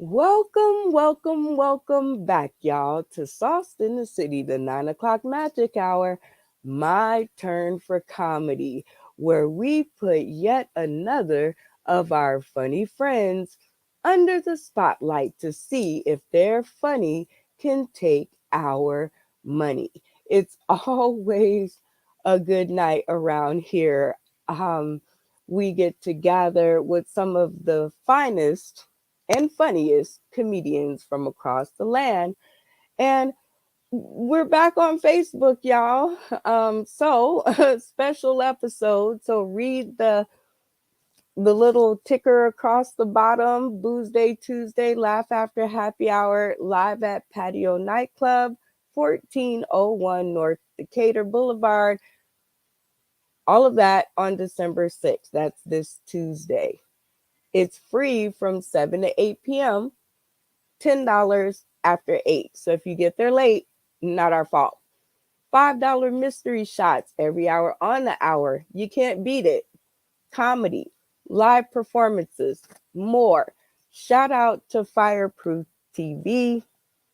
Welcome back, y'all, to Sauced in the City, the 9 o'clock magic hour. My turn for comedy, where we put yet another of our funny friends under the spotlight to see if their funny can take our money. It's always a good night around here. Um, we get to gather with some of the finest and funniest comedians from across the land. And we're back on Facebook, y'all. So a special episode. So read the little ticker across the bottom. Booze Day Tuesday, Laugh After Happy Hour, live at Patio Nightclub, 1401 North Decatur Boulevard. All of that on December 6th. That's this Tuesday. It's free from 7 to 8 p.m. $10 after 8. So if you get there late, not our fault. $5 mystery shots every hour on the hour. You can't beat it. Comedy, live performances, more. Shout out to Fireproof TV,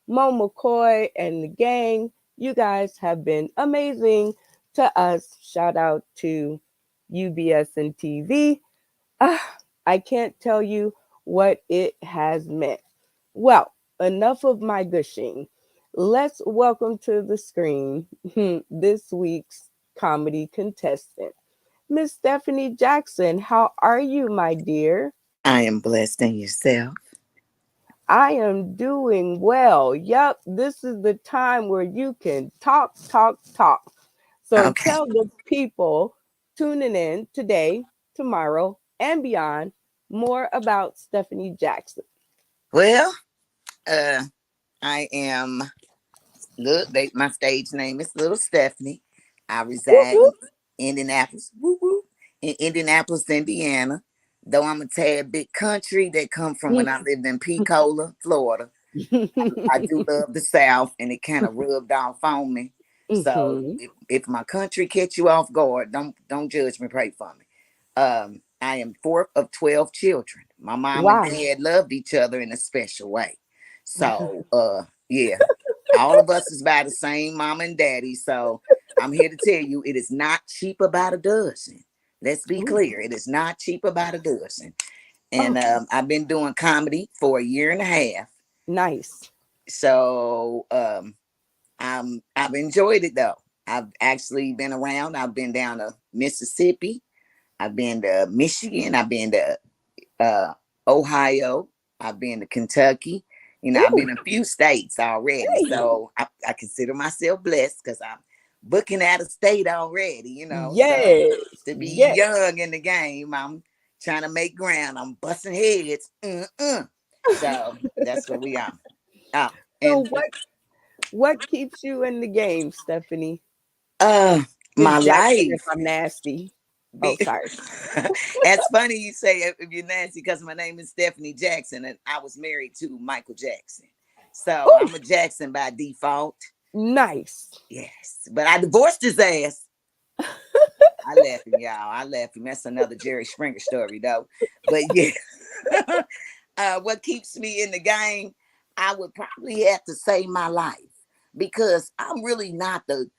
Mo McCoy, and the gang. You guys have been amazing to us. Shout out to UBS and TV. I can't tell you what it has meant. Well, enough of my gushing. Let's welcome to the screen this week's comedy contestant, Miss Stephanie Jackson. How are you, my dear? I am blessed in yourself. I am doing well. Yep, this is the time where you can talk. So Okay. tell the people tuning in today, tomorrow, and beyond more about Stephanie Jackson. Well, uh, I am my stage name is Little Stephanie. I Whoop, reside in whoop. Indianapolis, in Indianapolis, Indiana. Though I'm a tad bit country that come from when I lived in Pensacola, Florida. I do love the South, and it kind of rubbed off on me. So Mhm. if my country catch you off guard, don't judge me. Pray for me. I am fourth of 12 children. My mom and Wow. dad loved each other in a special way. So yeah, all of us is by the same mom and daddy. So I'm here to tell you, it is not cheap about a dozen. Let's be Ooh. clear, it is not cheap about a dozen. And Oh, I've been doing comedy for a year and a half. nice. So I've enjoyed it though. I've actually been around. I've been down to Mississippi. I've been to Michigan. I've been to uh, Ohio. I've been to Kentucky. I've Ooh, been in a few states already. hey. So I consider myself blessed because I'm booking out of state already, So Yes. to be Yes. young in the game, I'm trying to make ground. I'm busting heads. So that's where we are. Oh, So and what keeps you in the game, Stephanie? uh Miss my Jackson, if life. I'm nasty. Oh, Be, sorry. That's funny you say if you're nasty because my name is Stephanie Jackson and I was married to Michael Jackson. So Ooh, I'm a Jackson by default. nice. Yes. But I divorced his ass. I left him, y'all. I left him. That's another Jerry Springer story, though. But yeah. What keeps me in the game? I would probably have to say my life because I'm really not the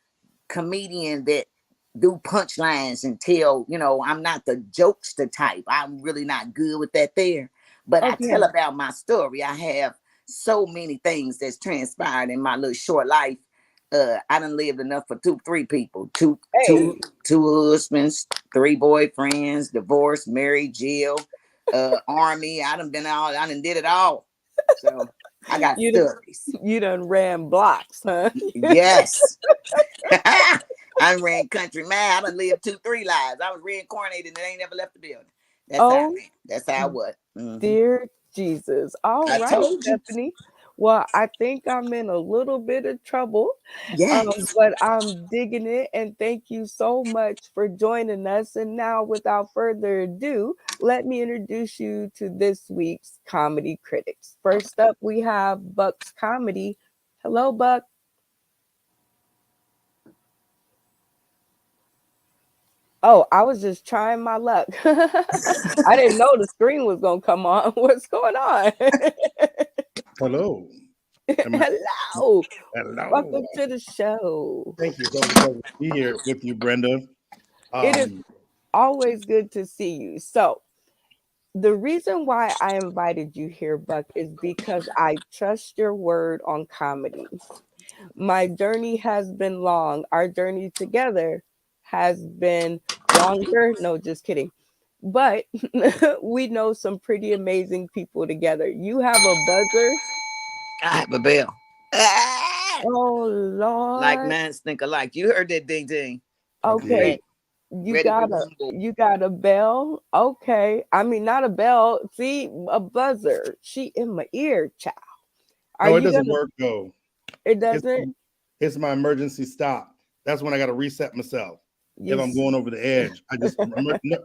comedian that do punchlines and tell, I'm not the jokester type. I'm really not good with that there. But I tell Okay. about my story. I have so many things that's transpired in my little short life. I done lived enough for three people, Hey. two husbands, three boyfriends, divorced, married, jail, army. I done did it all. So I got You stories. you done ran blocks, huh? Yes. I ran country mad. I done lived 2, 3 lives. I was reincarnated and ain't never left the building. That's how I Oh, am. That's how I was. dear Jesus. All I right, told you. Stephanie. Well, I think I'm in a little bit of trouble, Yes. but I'm digging it. And thank you so much for joining us. And now, without further ado, let me introduce you to this week's comedy critics. First up, we have Buck's Comedy. Hello, Buck. Oh, I was just trying my luck. I didn't know the screen was gonna come on. What's going on? Hello. Hello. Hello. Welcome to the show. Thank you. It's always a pleasure to be here with you, Brenda. It is always good to see you. So, the reason why I invited you here, Buck, is because I trust your word on comedy. My journey has been long. Our journey together has been longer. No, just kidding. But we know some pretty amazing people together. You have a buzzer. I have a bell. Ah! Oh Like Lord. mine stink alike. You heard that ding ding. Okay. Ready, You ready for got a rumble. you got a bell. Okay. I mean not a bell. See, a buzzer. She in my ear, child. Are No, it you doesn't gonna work though. it It's doesn't? it's my emergency stop. That's when I got to reset myself. If You I'm going over the edge, I just be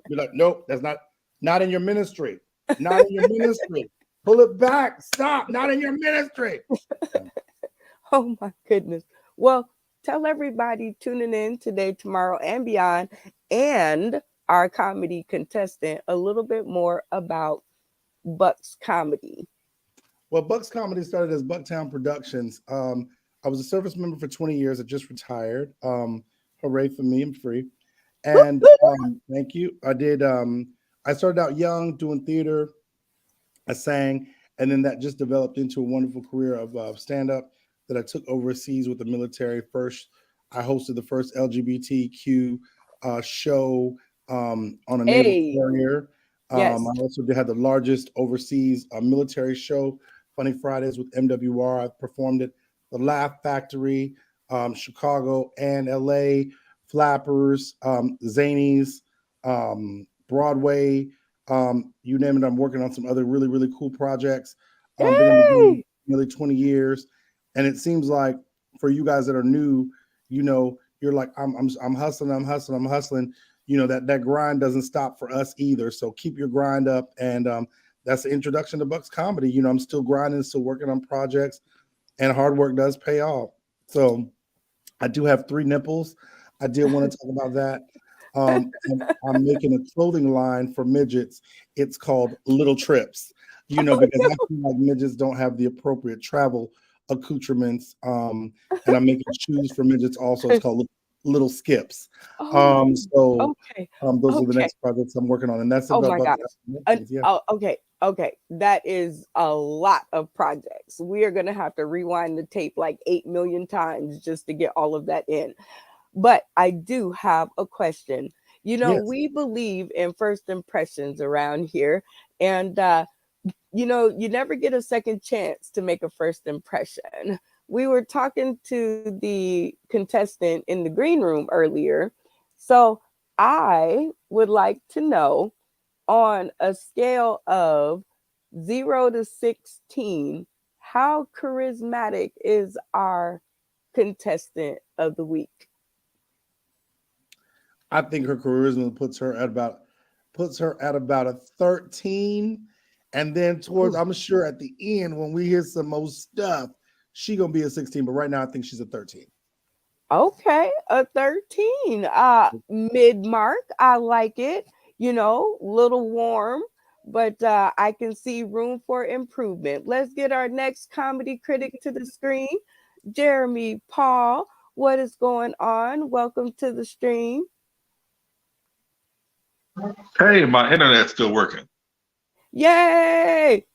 like, nope, that's not in your ministry. Not in your ministry. Pull it back. Stop. Not in your ministry. Oh my goodness. Well, tell everybody tuning in today, tomorrow, and beyond, and our comedy contestant a little bit more about Buck's comedy. Well, Buck's Comedy started as Bucktown Productions. I was a service member for 20 years. I just retired. Hooray for me, I'm free. And thank you. I started out young doing theater. I sang, and then that just developed into a wonderful career of stand-up that I took overseas with the military. First, I hosted the first LGBTQ show on a naval Hey, carrier. yes. I also had the largest overseas military show, Funny Fridays with MWR. I performed at the Laugh Factory, Chicago and LA, Flappers, Zanies, Broadway, you name it. I'm working on some other really, really cool projects. Been in the game Yay! nearly 20 years. And it seems like for you guys that are new, you're like, I'm hustling, I'm hustling. That grind doesn't stop for us either. So keep your grind up. And that's the introduction to Buck's Comedy. I'm still grinding, still working on projects, and hard work does pay off. So I do have 3 nipples. I did want to talk about that. And I'm making a clothing line for midgets. It's called Little Trips, because I feel like midgets don't have the appropriate travel accoutrements. And I'm making shoes for midgets also. It's called Little Skips. Oh, So okay. those are the Okay. next projects I'm working on. And that's Oh about my gosh. yeah. Oh, okay. Okay. That is a lot of projects. We are going to have to rewind the tape like 8 million times just to get all of that in. But I do have a question. Yes. We believe in first impressions around here. And, you never get a second chance to make a first impression. We were talking to the contestant in the green room earlier. So I would like to know, on a scale of 0 to 16, how charismatic is our contestant of the week? I think her charisma puts her at about a 13. And then towards, I'm sure at the end, when we hear some more stuff, she gonna be a 16. But right now, I think she's a 13. Okay, a 13. Mid mark. I like it. Little warm, but I can see room for improvement. Let's get our next comedy critic to the screen. Jeremy Paul, what is going on? Welcome to the stream. Hey, my internet's still working. Yay!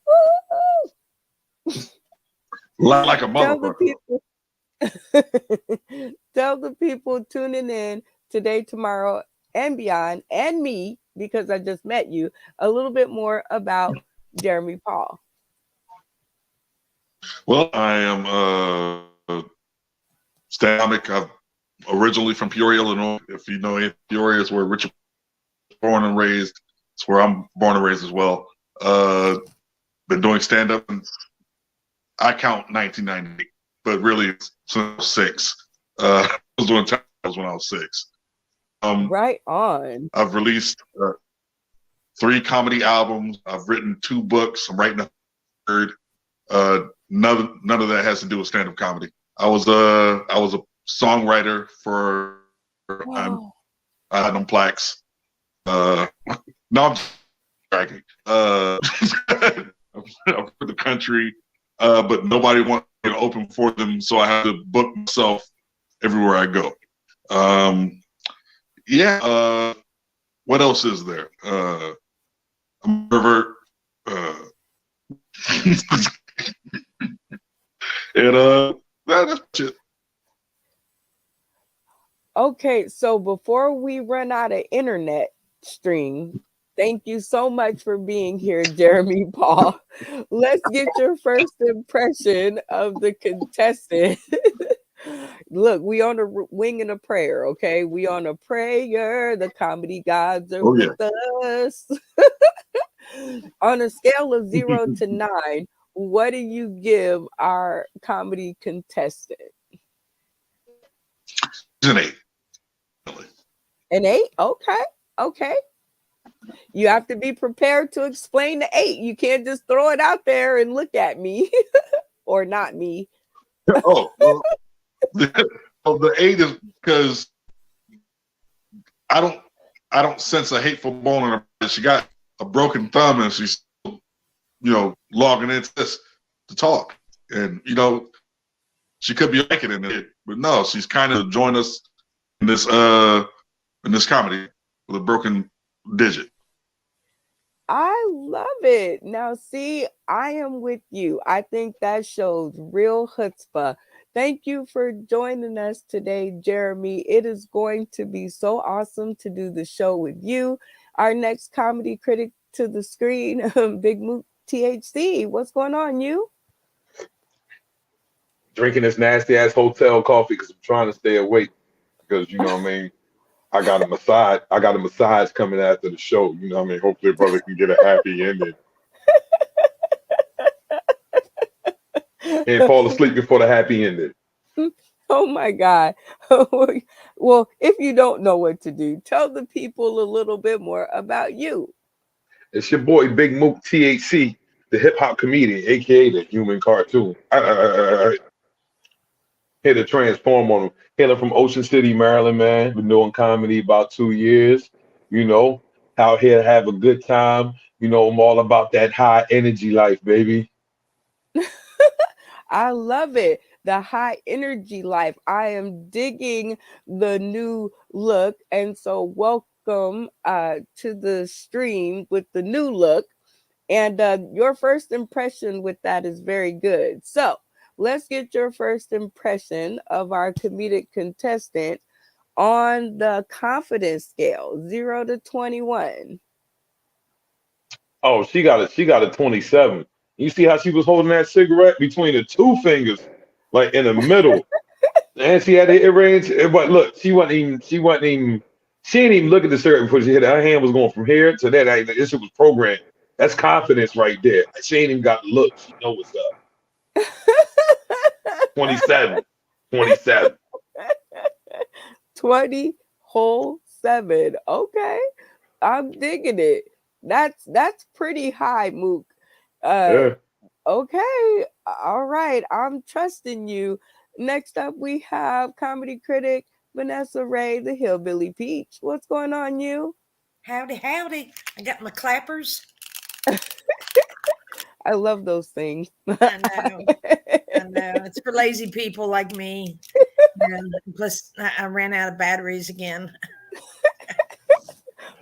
Like a Tell the motherfucker. people, tell the people tuning in today, tomorrow, and beyond, and me, because I just met you, a little bit more about Jeremy Paul. Well, I am stand-up. I'm originally from Peoria, Illinois. If you know Peoria, is where Richard was born and raised. It's where I'm born and raised as well. Been doing stand-up since I count 1998, but really since I was 6. I was doing titles when I was 6. Right on. I've released 3 comedy albums. I've written 2 books. I'm writing a third. None of that has to do with stand-up comedy. I was a songwriter for Wow. I had them plaques. No, I'm bragging. For the country, but nobody wanted me to open for them, so I had to book myself everywhere I go. What else is there? I'm a pervert. And that's it. Okay, so before we run out of internet stream, thank you so much for being here, Jeremy Paul. Let's get your first impression of the contestant. Look, we on a wing and a prayer, okay? We on a prayer. The comedy gods are with us. On a scale of 0 to 9, what do you give our comedy contestant? An 8. An 8? Okay. Okay. You have to be prepared to explain the 8. You can't just throw it out there and look at me or not me. Oh, well, the 8 is because I don't sense a hateful bone in her. She got a broken thumb and she's logging into this to talk, and she could be liking it, but no, she's kind of joined us in this comedy with a broken digit. I love it. Now, see, I am with you. I think that shows real chutzpah. Thank you for joining us today, Jeremy. It is going to be so awesome to do the show with you. Our next comedy critic to the screen, Bigmook THC. What's going on, you? Drinking this nasty ass hotel coffee because I'm trying to stay awake. Because you know what I mean, I got a massage coming after the show. You know what I mean? Hopefully, brother can get a happy ending. And fall asleep before the happy ending. Oh my God. Well, if you don't know what to do, tell the people a little bit more about you. It's your boy Bigmook THC, the hip hop comedian, aka the human cartoon. Here to transform on them. Hailing from Ocean City, Maryland, man. Been doing comedy about 2 years. Out here to have a good time. I'm all about that high energy life, baby. I love it. The high energy life. I am digging the new look. And so welcome to the stream with the new look. And your first impression with that is very good. So let's get your first impression of our comedic contestant on the confidence scale, 0 to 21. Oh, she got a 27. You see how she was holding that cigarette between the two fingers, like in the middle. And she had the earrings. But look, she didn't even look at the cigarette before she hit it. Her hand was going from here to there. This shit was programmed. That's confidence right there. She ain't even got the look. She know what's up. 27. 20 whole 7. Okay. I'm digging it. That's pretty high, Mook. Yeah. Okay. All right. I'm trusting you. Next up, we have comedy critic Vanessa Ray, the Hillbilly Peach. What's going on, you? Howdy, howdy. I got my clappers. I love those things. I know. It's for lazy people like me. And plus, I ran out of batteries again.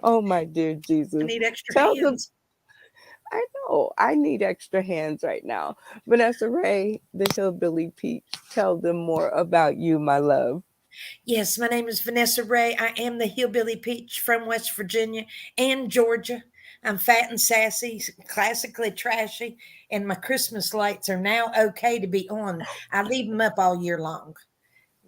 Oh, my dear Jesus. I need extra hands. I know. I need extra hands right now. Vanessa Ray, the Hillbilly Peach. Tell them more about you, my love. Yes, my name is Vanessa Ray. I am the Hillbilly Peach from West Virginia and Georgia. I'm fat and sassy, classically trashy, and my Christmas lights are now okay to be on. I leave them up all year long,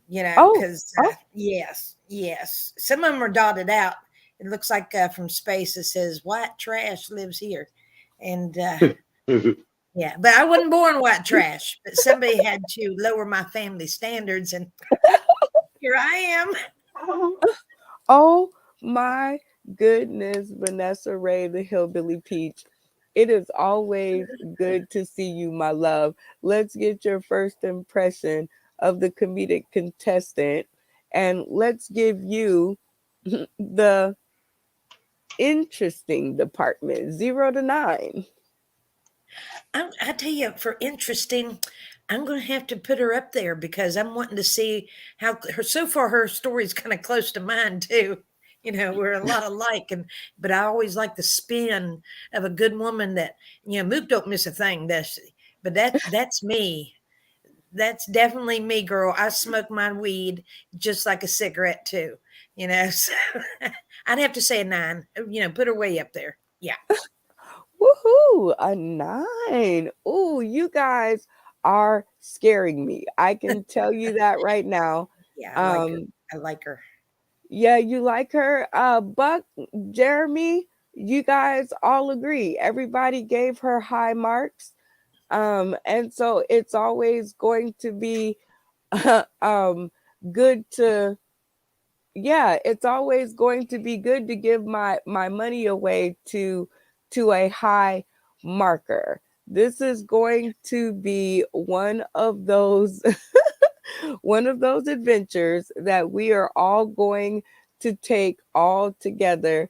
because yes. Some of them are dotted out. It looks like from space it says white trash lives here. And yeah, but I wasn't born white trash, but somebody had to lower my family standards, and here I am. Oh my goodness, Vanessa Ray, the Hillbilly Peach. It is always good to see you, my love. Let's get your first impression of the comedic contestant, and let's give you the interesting department, 0 to 9. I tell you, for interesting, I'm going to have to put her up there because I'm wanting to see how her. So far, her story's kind of close to mine too. We're a lot alike, but I always like the spin of a good woman that Mook don't miss a thing, does she? But that's me. That's definitely me, girl. I smoke my weed just like a cigarette too. So I'd have to say a 9. Put her way up there. Yeah. Woohoo, a 9. Ooh, you guys are scaring me. I can tell you that right now. Yeah, I like her. I like her. Yeah, you like her. Buck, Jeremy, you guys all agree. Everybody gave her high marks. And so it's always going to be good to, yeah, it's always going to be good to give my money away to a high marker. This is going to be one of those one of those adventures that we are all going to take all together.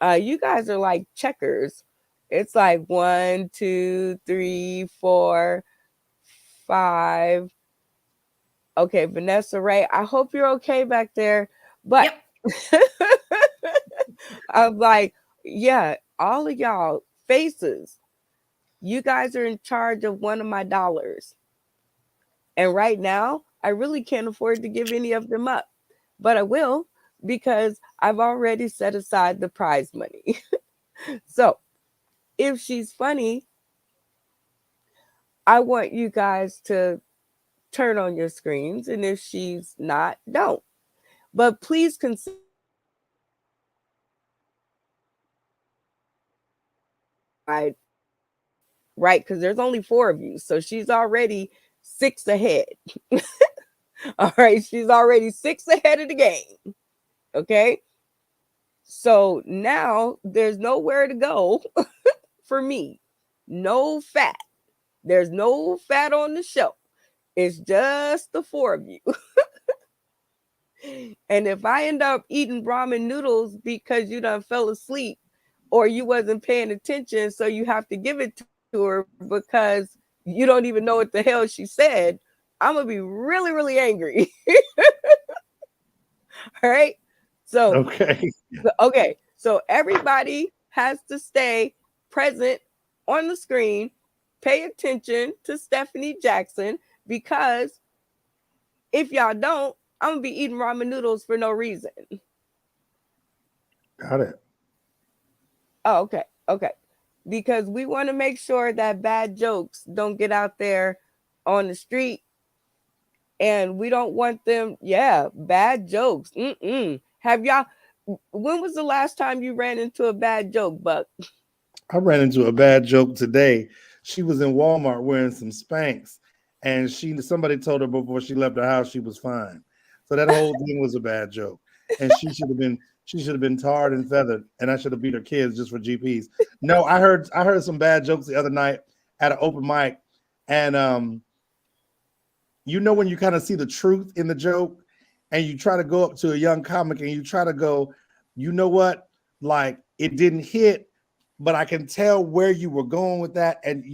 You guys are like checkers. It's like 1, 2, 3, 4, 5. Okay, Vanessa Ray, I hope you're okay back there. But yep. I'm like, yeah, all of y'all faces, you guys are in charge of one of my dollars. And right now, I really can't afford to give any of them up, but I will because I've already set aside the prize money. So if she's funny, I want you guys to turn on your screens. And if she's not, don't. But please consider right, because there's only 4 of you. So she's already 6 ahead. All right, she's already 6 ahead of the game. Okay. So now there's nowhere to go for me. No fat. There's no fat on the show. It's just the 4 of you. And if I end up eating ramen noodles because you done fell asleep or you wasn't paying attention, so you have to give it to her because you don't even know what the hell she said, I'm going to be really, really angry. All right. So, okay. So everybody has to stay present on the screen, pay attention to Stephanie Jackson, because if y'all don't, I'm going to be eating ramen noodles for no reason. Got it. Oh, okay. Okay. Because we want to make sure that bad jokes don't get out there on the street. And we don't want them, bad jokes. Have y'all, when was the last time you ran into a bad joke, Buck? I ran into a bad joke today. She was in Walmart wearing some Spanx, and somebody told her before she left the house she was fine. So that whole thing was a bad joke. And she should have been tarred and feathered, and I should have beat her kids just for GPs. No, I heard some bad jokes the other night at an open mic, and when you kind of see the truth in the joke, and you try to go up to a young comic and you try to go, you know what, like it didn't hit, but I can tell where you were going with that, and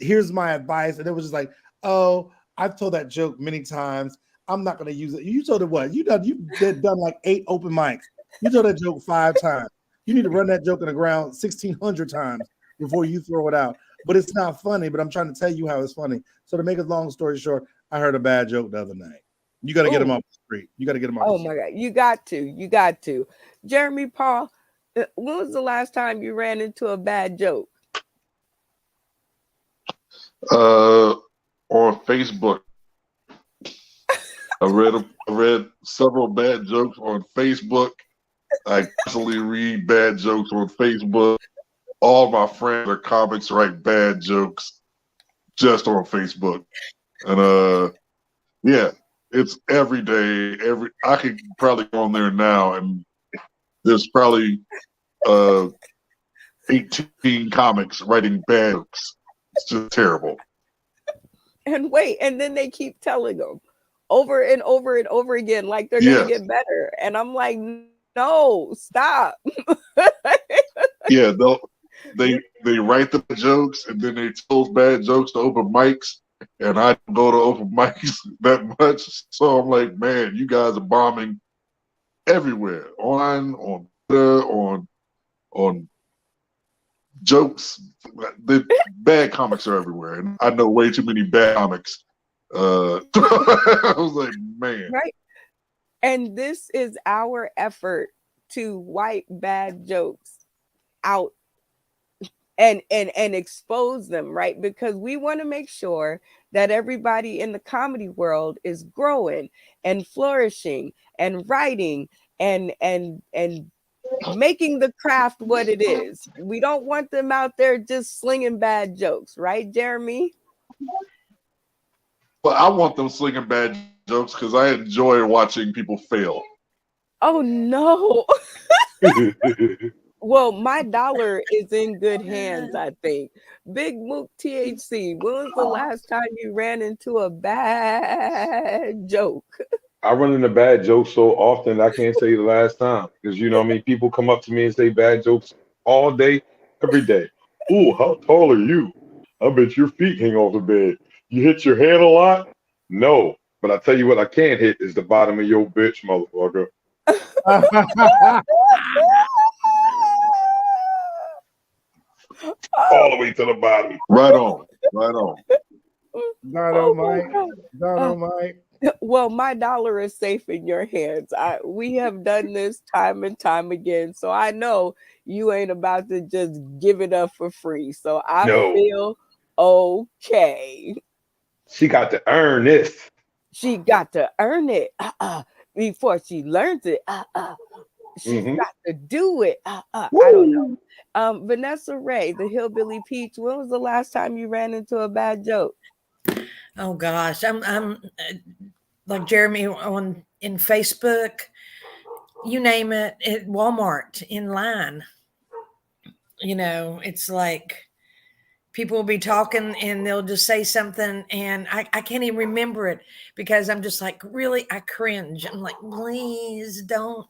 here's my advice, and it was just like, oh, I've told that joke many times. I'm not going to use it. You told it what? You've done like 8 open mics. You told that joke 5 times. You need to run that joke in the ground 1,600 times before you throw it out. But it's not funny, but I'm trying to tell you how it's funny. So to make a long story short, I heard a bad joke the other night. You got to get them off the street. You got to get them off the street. Oh, my God. You got to. Jeremy Paul, when was the last time you ran into a bad joke? On Facebook. I read several bad jokes on Facebook. I constantly read bad jokes on Facebook. All my friends are comics, write bad jokes just on Facebook. And it's every day. I could probably go on there now, and there's probably 18 comics writing bad jokes. It's just terrible. And then they keep telling them over and over and over again, like they're going to get better. And I'm like, no, stop. Yeah, they write the jokes and then they tell bad jokes to open mics, and I don't go to open mics that much. So I'm like, man, you guys are bombing everywhere, on Twitter, on jokes. The bad comics are everywhere, and I know way too many bad comics. I was like, man, Right. And this is our effort to wipe bad jokes out and expose them, right? Because we want to make sure that everybody in the comedy world is growing and flourishing and writing and making the craft what it is. We don't want them out there just slinging bad jokes, right, Jeremy? but I want them slinging bad jokes because I enjoy watching people fail. Oh no. Well, my dollar is in good hands, I think. Bigmook THC, when was the last time you ran into a bad joke? I run into bad jokes so often I can't tell you the last time. Because you know what I mean? People come up to me and say bad jokes all day, every day. Ooh, how tall are you? I bet your feet hang off the bed. You hit your head a lot? No. But I tell you what I can't hit is the bottom of your bitch, motherfucker. All the way to the bottom. Right on, right on. Dynamite. Well, my dollar is safe in your hands. We have done this time and time again, so I know you ain't about to just give it up for free. So I No. feel okay. She got to earn this. She got to earn it before she learns it. She's got to do it. I don't know. Vanessa Ray, the Hillbilly Peach, when was the last time you ran into a bad joke? Oh gosh, I'm like Jeremy in Facebook, you name it, at Walmart in line. You know, it's like people will be talking and they'll just say something and I can't even remember it because I'm just like, really, I cringe. I'm like, please don't.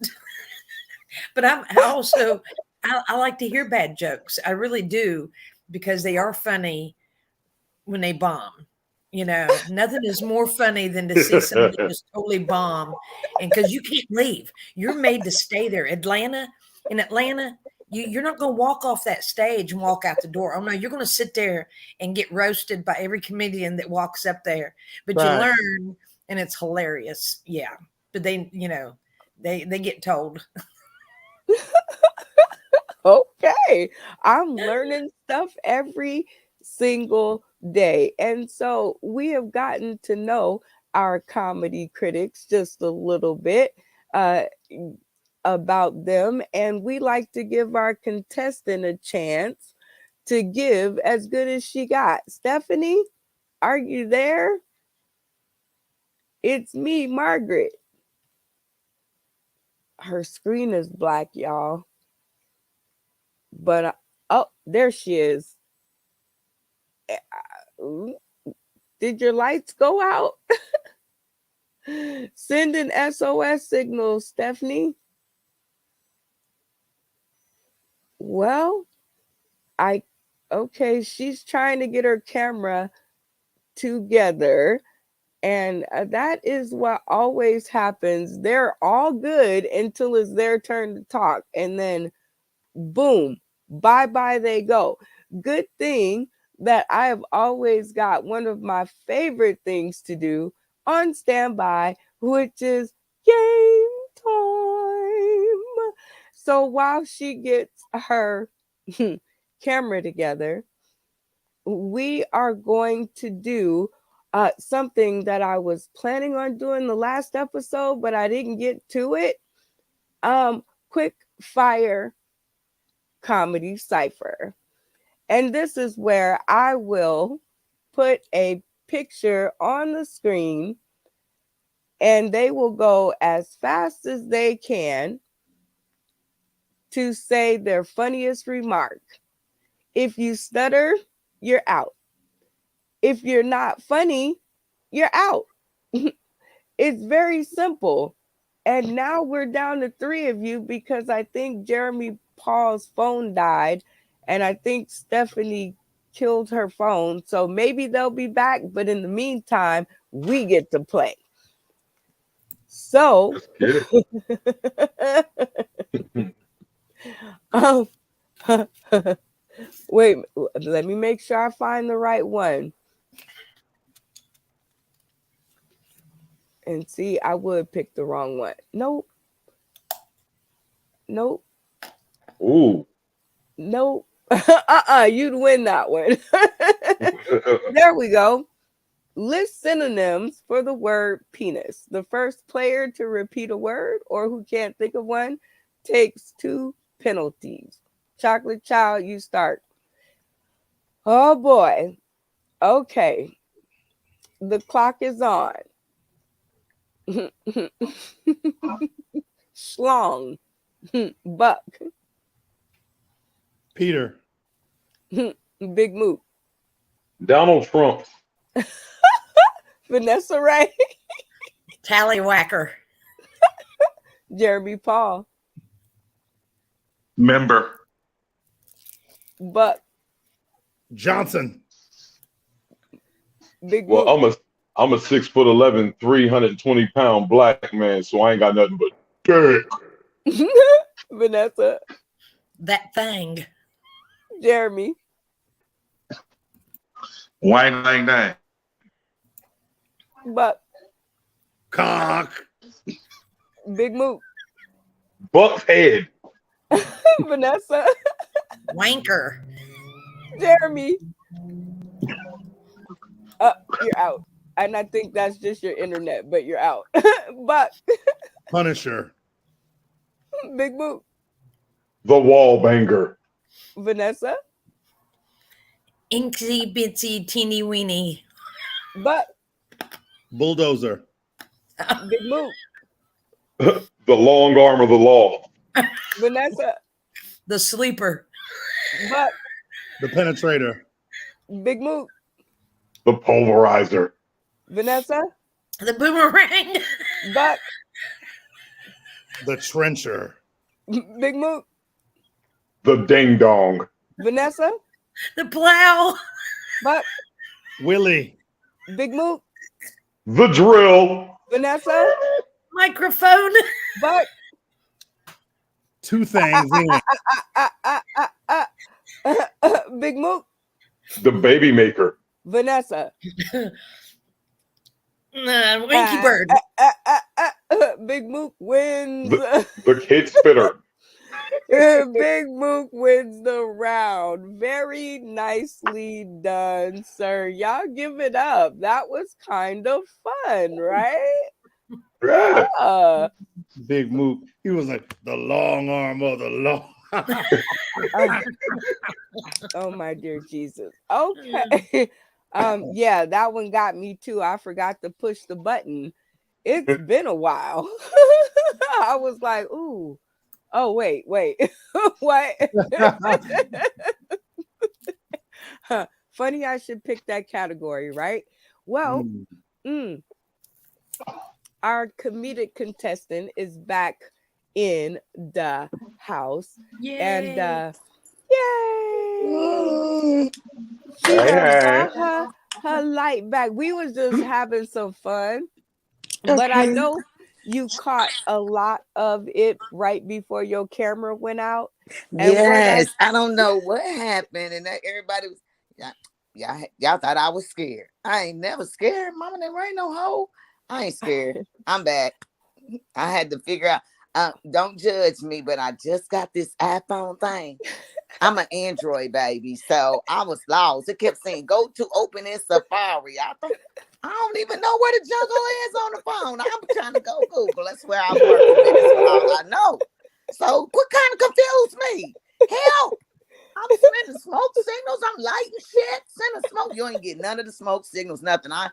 But I also I like to hear bad jokes. I really do because they are funny when they bomb. You know, nothing is more funny than to see somebody just totally bomb. And because you can't leave, you're made to stay there. In Atlanta, you're not going to walk off that stage and walk out the door. Oh no, you're going to sit there and get roasted by every comedian that walks up there. But you learn, and it's hilarious. Yeah, but they, you know, they get told. Okay, I'm learning stuff every single day. And so we have gotten to know our comedy critics just a little bit about them. And we like to give our contestant a chance to give as good as she got. Stephanie, are you there? It's me, Margaret. Her screen is black, y'all. But oh, there she is. Did your lights go out? Send an SOS signal, Stephanie. Well, okay, she's trying to get her camera together. And that is what always happens. They're all good until it's their turn to talk. And then, boom, bye-bye they go. Good thing that I have always got one of my favorite things to do on standby, which is game time. So while she gets her camera together, we are going to do something that I was planning on doing the last episode, but I didn't get to it. Quick fire comedy cipher. And this is where I will put a picture on the screen and they will go as fast as they can to say their funniest remark. If you stutter, you're out. If you're not funny, you're out. It's very simple. And now we're down to 3 of you because I think Jeremy Paul's phone died. And I think Stephanie killed her phone. So maybe they'll be back. But in the meantime, we get to play. So, Let's get it. wait, let me make sure I find the right one. And see, I would pick the wrong one. Nope. Ooh. Nope. You'd win that one. There we go. List synonyms for the word penis. The first player to repeat a word or who can't think of one takes 2 penalties. Chocolate Child, you start. Oh boy. Okay. The clock is on. Schlong. Buck. Peter. Bigmook. Donald Trump. Vanessa Ray. Tallywhacker. Jeremy Paul. Member. Buck. Johnson. Big Well, Mook. I'm a 6'11", 320-pound black man, so I ain't got nothing but dick. Vanessa. That thing. Jeremy. Wine Lang Dang. Buck. Cock. Big Mook. Buck's head. Vanessa. Wanker. Jeremy. You're out. And I think that's just your internet, but you're out. Buck. Punisher. Big Mook. The wall banger. Vanessa. Inksy bitsy teeny weeny. Buck. Bulldozer. Big Mook. The long arm of the law. Vanessa. The sleeper. Buck. The penetrator. Big Mook. The pulverizer. Vanessa. The boomerang. Buck. The trencher. Big Mook. The ding dong. Vanessa. The plow. Buck. Willie. Big Mook. The drill. Vanessa. Microphone. Buck. 2 things in. Big Mook. The baby maker. Vanessa. Winky bird. Big Mook wins. The kid spitter. Big Mook wins the round. Very nicely done, sir. Y'all give it up. That was kind of fun, right? Yeah. Big Mook. He was like the long arm of the law. Oh my dear Jesus. Okay. Yeah, that one got me too. I forgot to push the button. It's been a while. I was like, ooh. Oh, wait. What? Funny I should pick that category, right? Well, our comedic contestant is back in the house. Yay. And yay! She Hey. got her light back. We was just having some fun. But I know you caught a lot of it right before your camera went out. And Yes, I don't know what happened, and that everybody was, y'all thought I was scared. I ain't never scared. Mama, there ain't no hoe. I ain't scared. I'm back. I had to figure out. Don't judge me, but I just got this iPhone thing. I'm an Android baby, so I was lost. It kept saying, "Go to open in Safari." I don't even know where the jungle is on the phone. I'm trying to go Google. That's where I'm working with. That's all I know. So quit kind of confuse me. Help! I'm sending smoke signals. I'm lighting shit. Sending smoke. You ain't get none of the smoke signals. Nothing. I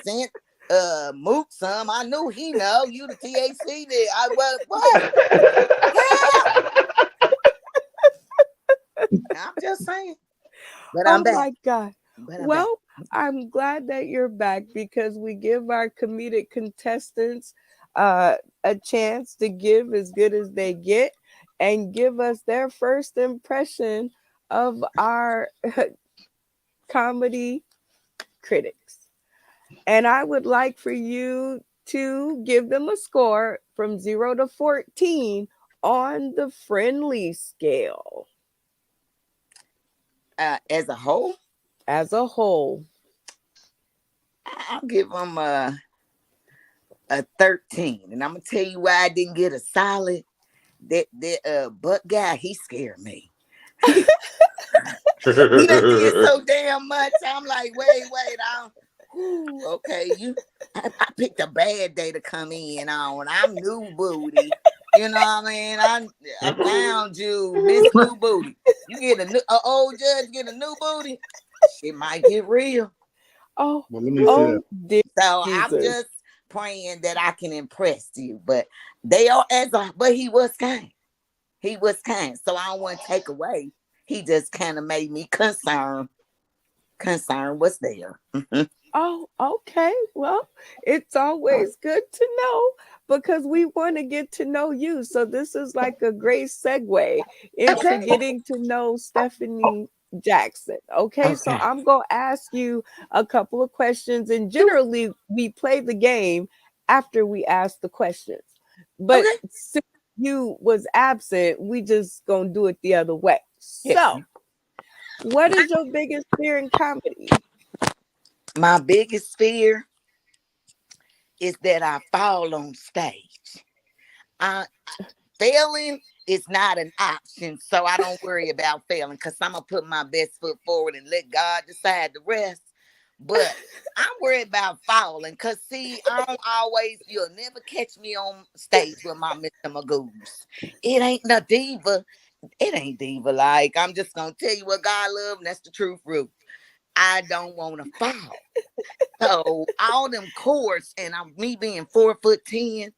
sent Mook some. I knew he know. You the TAC did. What? I'm just saying. But I'm back. Oh my God. Well, I'm glad that you're back because we give our comedic contestants a a chance to give as good as they get and give us their first impression of our comedy critics. And I would like for you to give them a score from 0 to 14 on the friendly scale As a whole, as a whole. I'll give them a 13. And I'm gonna tell you why I didn't get a solid. That butt guy, he scared me. He done did so damn much. I'm like, wait, okay, I picked a bad day to come in on. I'm new booty. You know what I mean? I found you, Miss New Booty. You get a old judge get a new booty, shit might get real. Oh, Well, let me see that. dear So I'm Jesus. just praying that I can impress you. But but he was kind. He was kind. So I don't want to take away. He just kind of made me concerned. Concern was there. Oh, okay. Well, it's always good to know because we want to get to know you. So this is like a great segue into Okay. getting to know Stephanie Jackson. Okay, so Okay. I'm going to ask you a couple of questions, and generally we play the game after we ask the questions. But Okay. since you was absent, we just going to do it the other way. Yes. So, what is your biggest fear in comedy? My biggest fear is that I fall on stage. Failing is not an option, so I don't worry about failing because I'm gonna put my best foot forward and let God decide the rest. But I'm worried about falling because see, you'll never catch me on stage with my Mr. Magoos. It ain't no diva. It ain't diva like. I'm just gonna tell you what God loves, and that's the truth, Ruth. I don't want to fall. So all them chords and me being 4'10",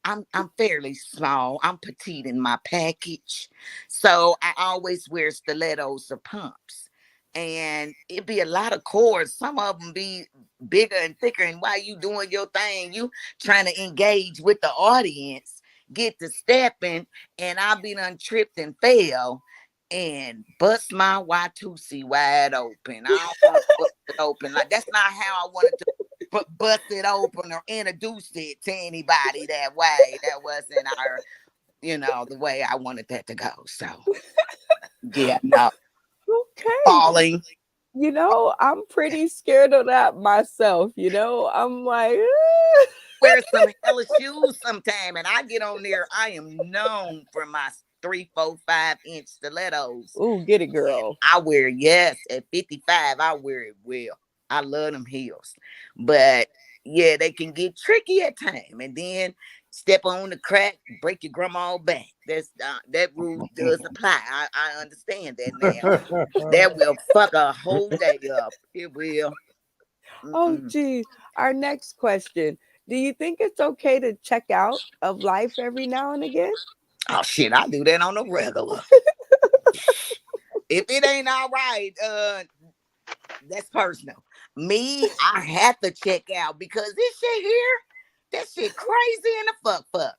I'm fairly small. I'm petite in my package. So I always wear stilettos or pumps. And it be a lot of chords. Some of them be bigger and thicker. And while you doing your thing, you trying to engage with the audience, get to stepping, and I be done tripped and fell and bust my Y2C wide open. I don't want to bust it open. Like that's not how I wanted to bust it open or introduce it to anybody that way. That wasn't the way I wanted that to go. So yeah, no. Okay. Falling. I'm pretty scared of that myself. I'm like, Wear some hella shoes sometime and I get on there. I am known for my 3, 4, 5-inch stilettos. ooh, get it, girl. I wear, yes, at 55, I wear it well. I love them heels. But yeah, they can get tricky at times. And then step on the crack, break your grandma back. That rule does apply. I understand that now. That will fuck a whole day up. It will. Oh, Mm-mm. gee. Our next question. Do you think it's okay to check out of life every now and again? Oh shit, I do that on the regular. If it ain't all right, that's personal. Me, I have to check out because this shit here, that shit crazy in the fuck.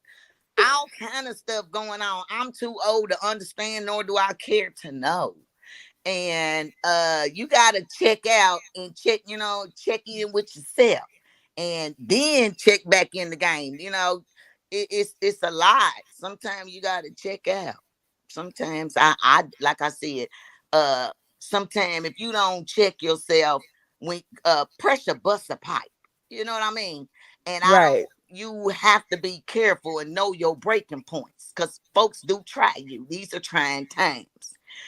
All kind of stuff going on. I'm too old to understand, nor do I care to know. And you gotta check out and check in with yourself, and then check back in the game. It's a lot. Sometimes you gotta check out. Sometimes I like I said, sometimes if you don't check yourself, when pressure busts a pipe, you know what I mean? And Right. you have to be careful and know your breaking points because folks do try you. These are trying times.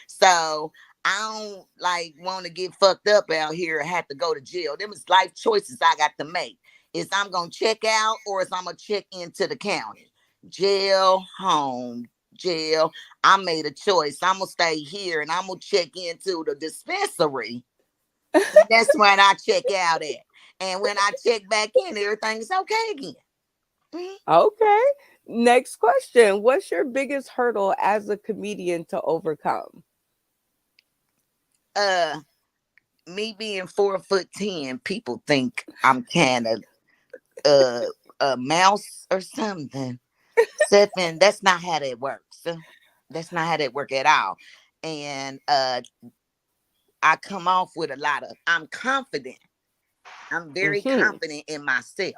So I don't want to get fucked up out here and have to go to jail. Them is life choices I got to make. Is I'm gonna check out or is I'm gonna check into the county? Jail, home, jail. I made a choice. I'm gonna stay here and I'm gonna check into the dispensary. That's when I check out at. And when I check back in, everything's okay again. Mm-hmm. Okay. Next question. What's your biggest hurdle as a comedian to overcome? Me being 4'10", people think I'm kind of a mouse or something. Stephen, that's not how that works. That's not how that work at all. And I come off with a lot of, I'm confident. I'm very confident in myself.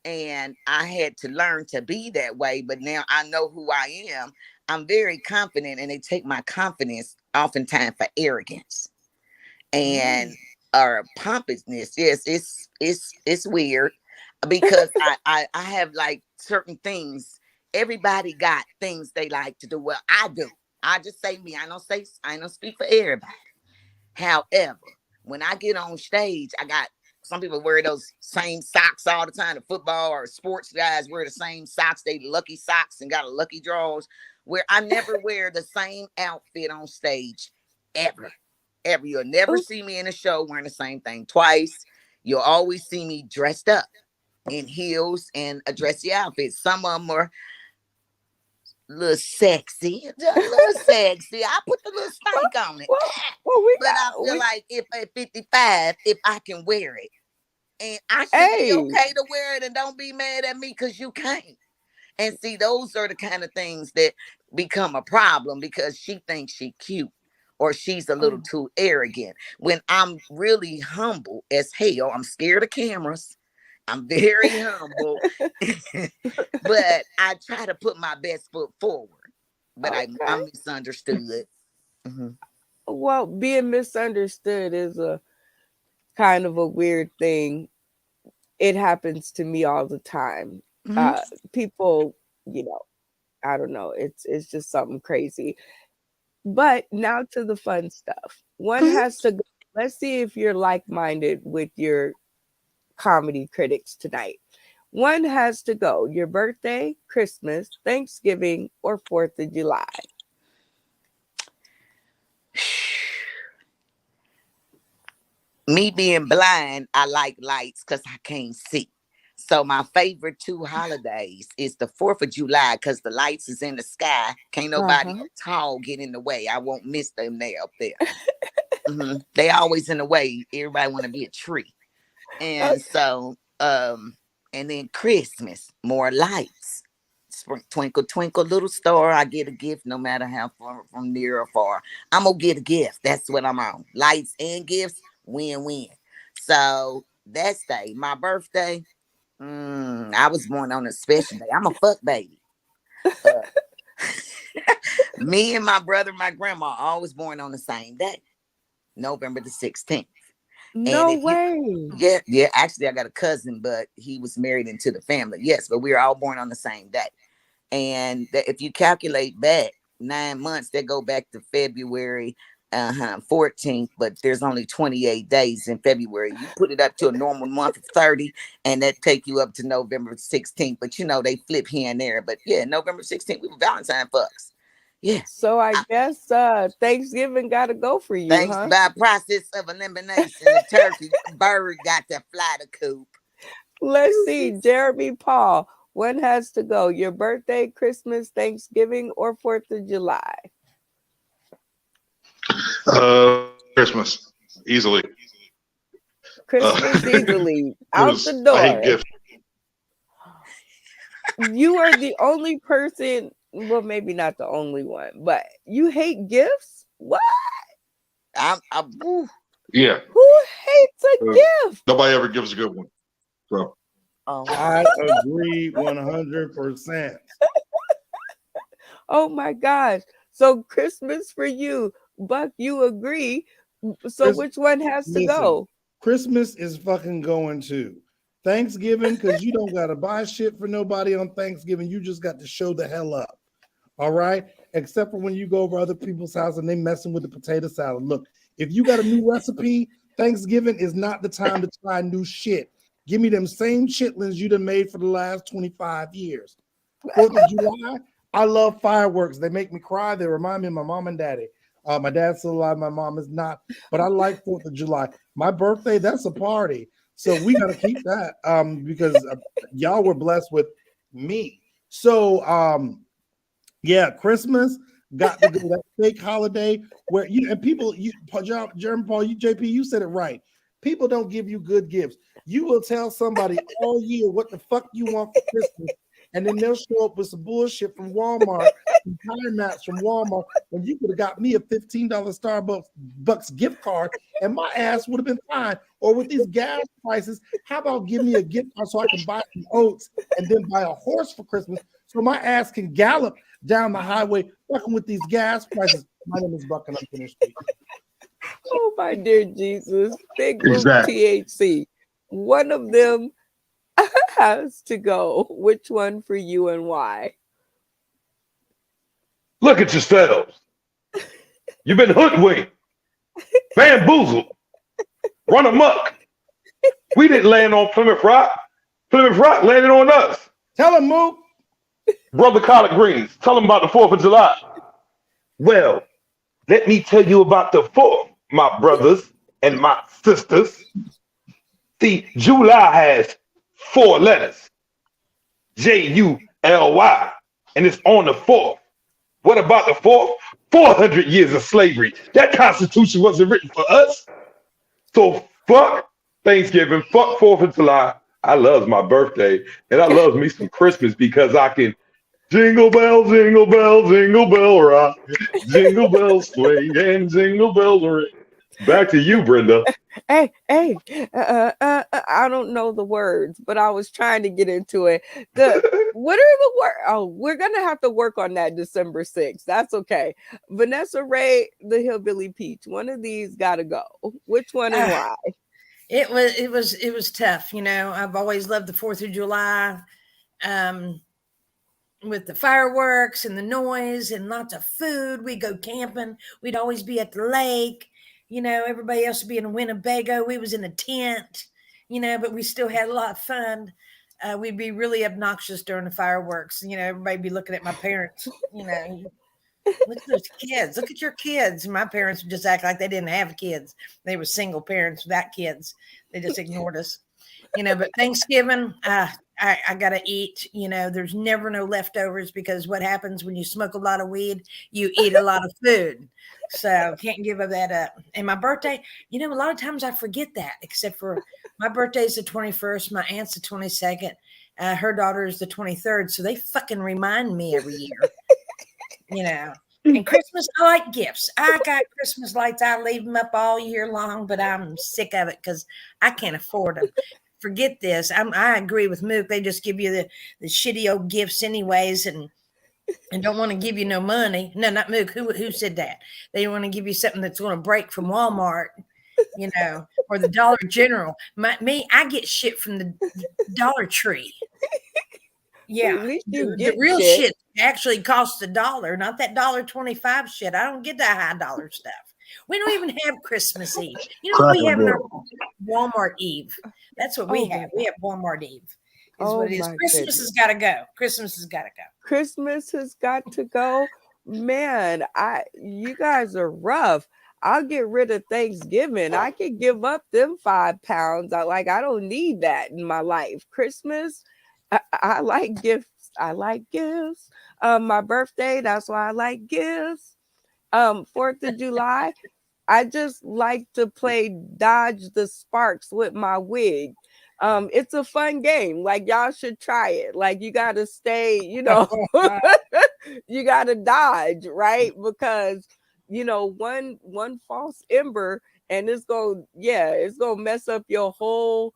And I had to learn to be that way, but now I know who I am. I'm very confident, and they take my confidence oftentimes for arrogance and or pompousness. Yes, it's weird because I have like certain things. Everybody got things they like to do. Well, I do. I just say me. I don't speak for everybody. However, when I get on stage, I got some people wear those same socks all the time. The football or sports guys wear the same socks. They lucky socks and got a lucky draws. Where I never wear the same outfit on stage ever. Ever. You'll never see me in a show wearing the same thing twice. You'll always see me dressed up in heels and a dressy outfit. Some of them are a little sexy. I put the little stank on it. But I feel like if at 55, if I can wear it, and I should be okay to wear it, and don't be mad at me because you can't. And see, those are the kind of things that become a problem because she thinks she cute or she's a little too arrogant. When I'm really humble as hell, I'm scared of cameras. I'm very humble, but I try to put my best foot forward. But I'm misunderstood. Well, being misunderstood is a kind of a weird thing. It happens to me all the time. People, I don't know. It's just something crazy. But now to the fun stuff. One has to go. Let's see if you're like-minded with your comedy critics tonight. One has to go. Your birthday, Christmas, Thanksgiving, or 4th of July. Me being blind, I like lights because I can't see. So my favorite two holidays is the 4th of July because the lights is in the sky. Can't nobody tall get in the way. I won't miss them there up there. They always in the way. Everybody want to be a tree. And so, and then Christmas, more lights. Twinkle, twinkle, little star. I get a gift no matter how far from near or far. I'm going to get a gift. That's what I'm on. Lights and gifts, win-win. So that's day. My birthday, I was born on a special day. I'm a fuck baby. Me and my brother, my grandma, always born on the same day, November the 16th. No way. Yeah. Actually, I got a cousin, but he was married into the family. Yes, but we were all born on the same day. And if you calculate back 9 months, they go back to February 14th, but there's only 28 days in February. You put it up to a normal month of 30, and that take you up to November 16th. But they flip here and there. But yeah, November 16th, we were Valentine fucks. Yeah. So I guess Thanksgiving got to go for you, thanks huh? by process of elimination, the turkey bird got to fly the coop. Let's see, Jeremy Paul. One has to go. Your birthday, Christmas, Thanksgiving, or 4th of July? Christmas, easily. Christmas easily. Out the door. I hate gifts. You are the only person, well, maybe not the only one, but you hate gifts? What? Yeah. Who hates a gift? Nobody ever gives a good one. So. I agree 100%. Oh my gosh. So Christmas for you, Buck, you agree. So which one has to go? Christmas is fucking going too. Thanksgiving, because you don't got to buy shit for nobody on Thanksgiving. You just got to show the hell up. All right? Except for when you go over other people's house and they messing with the potato salad. Look, if you got a new recipe, Thanksgiving is not the time to try new shit. Give me them same chitlins you done made for the last 25 years. 4th of July, I love fireworks. They make me cry. They remind me of my mom and daddy. My dad's still alive. My mom is not. But I like 4th of July. My birthday, that's a party. So we got to keep that because y'all were blessed with me. So, yeah, Christmas got to go that fake holiday where and people, Jeremy Paul, JP, you said it right. People don't give you good gifts. You will tell somebody all year what the fuck you want for Christmas, and then they'll show up with some bullshit from Walmart, some tire mats from Walmart, when you could have got me a $15 Starbucks gift card, and my ass would have been fine. Or with these gas prices, how about give me a gift card so I can buy some oats and then buy a horse for Christmas so my ass can gallop down the highway fucking with these gas prices. My name is Buck, and I'm finished speaking. Oh my dear Jesus, Bigmook Exactly. THC. One of them has to go. Which one for you and why? Look at yourselves. You've been hoodwinked, bamboozled, run amok. We didn't land on Plymouth Rock. Plymouth Rock landed on us. Tell him, Mook. Brother Collard Greens, tell them about the 4th of July. Well, let me tell you about the 4th, my brothers and my sisters. See, July has 4 letters, July, and it's on the 4th. What about the 4th? 400 years of slavery. That Constitution wasn't written for us. So fuck Thanksgiving, fuck 4th of July. I love my birthday, and I love me some Christmas because I can jingle bell, jingle bell rock, jingle bells swing, and jingle bells ring. Back to you, Brenda. Hey, I don't know the words, but I was trying to get into it. What are the words? Oh, we're gonna have to work on that December 6th. That's okay. Vanessa Ray, the Hillbilly Peach. One of these gotta go. Which one and why? It was tough. You know, I've always loved the 4th of July. With the fireworks and the noise and lots of food. We go camping. We'd always be at the lake. You know, everybody else would be in Winnebago. We was in a tent, you know, but we still had a lot of fun. We'd be really obnoxious during the fireworks. You know, everybody be looking at my parents, you know, look at those kids. Look at your kids. And my parents would just act like they didn't have kids. They were single parents without kids. They just ignored us, you know, but Thanksgiving, I got to eat, you know, there's never no leftovers because what happens when you smoke a lot of weed, you eat a lot of food. So can't give that up. And my birthday, you know, a lot of times I forget that, except for my birthday's the 21st. My aunt's the 22nd. Her daughter is the 23rd. So they fucking remind me every year, you know. And Christmas, I like gifts. I got Christmas lights. I leave them up all year long, but I'm sick of it because I can't afford them. Forget this. I agree with Mook. They just give you the shitty old gifts anyways and don't want to give you no money. No, not Mook. Who said that? They want to give you something that's going to break from Walmart, you know, or the Dollar General. I get shit from the Dollar Tree. Yeah. At least you The get real shit actually costs $1, not that $1.25 shit. I don't get that high dollar stuff. We don't even have Christmas Eve. You know what we have in our Walmart Eve? That's what we have. We have Walmart Eve. Is what it is. Christmas has got to go. Christmas has got to go. Christmas has got to go. Man, you guys are rough. I'll get rid of Thanksgiving. I can give up them 5 pounds. I don't need that in my life. Christmas, I like gifts. I like gifts. My birthday, that's why I like gifts. 4th of July, I just like to play dodge the sparks with my wig. It's a fun game. Like, y'all should try it. Like, you got to stay, you know, you got to dodge, right? Because, you know, one false ember and it's going to mess up your whole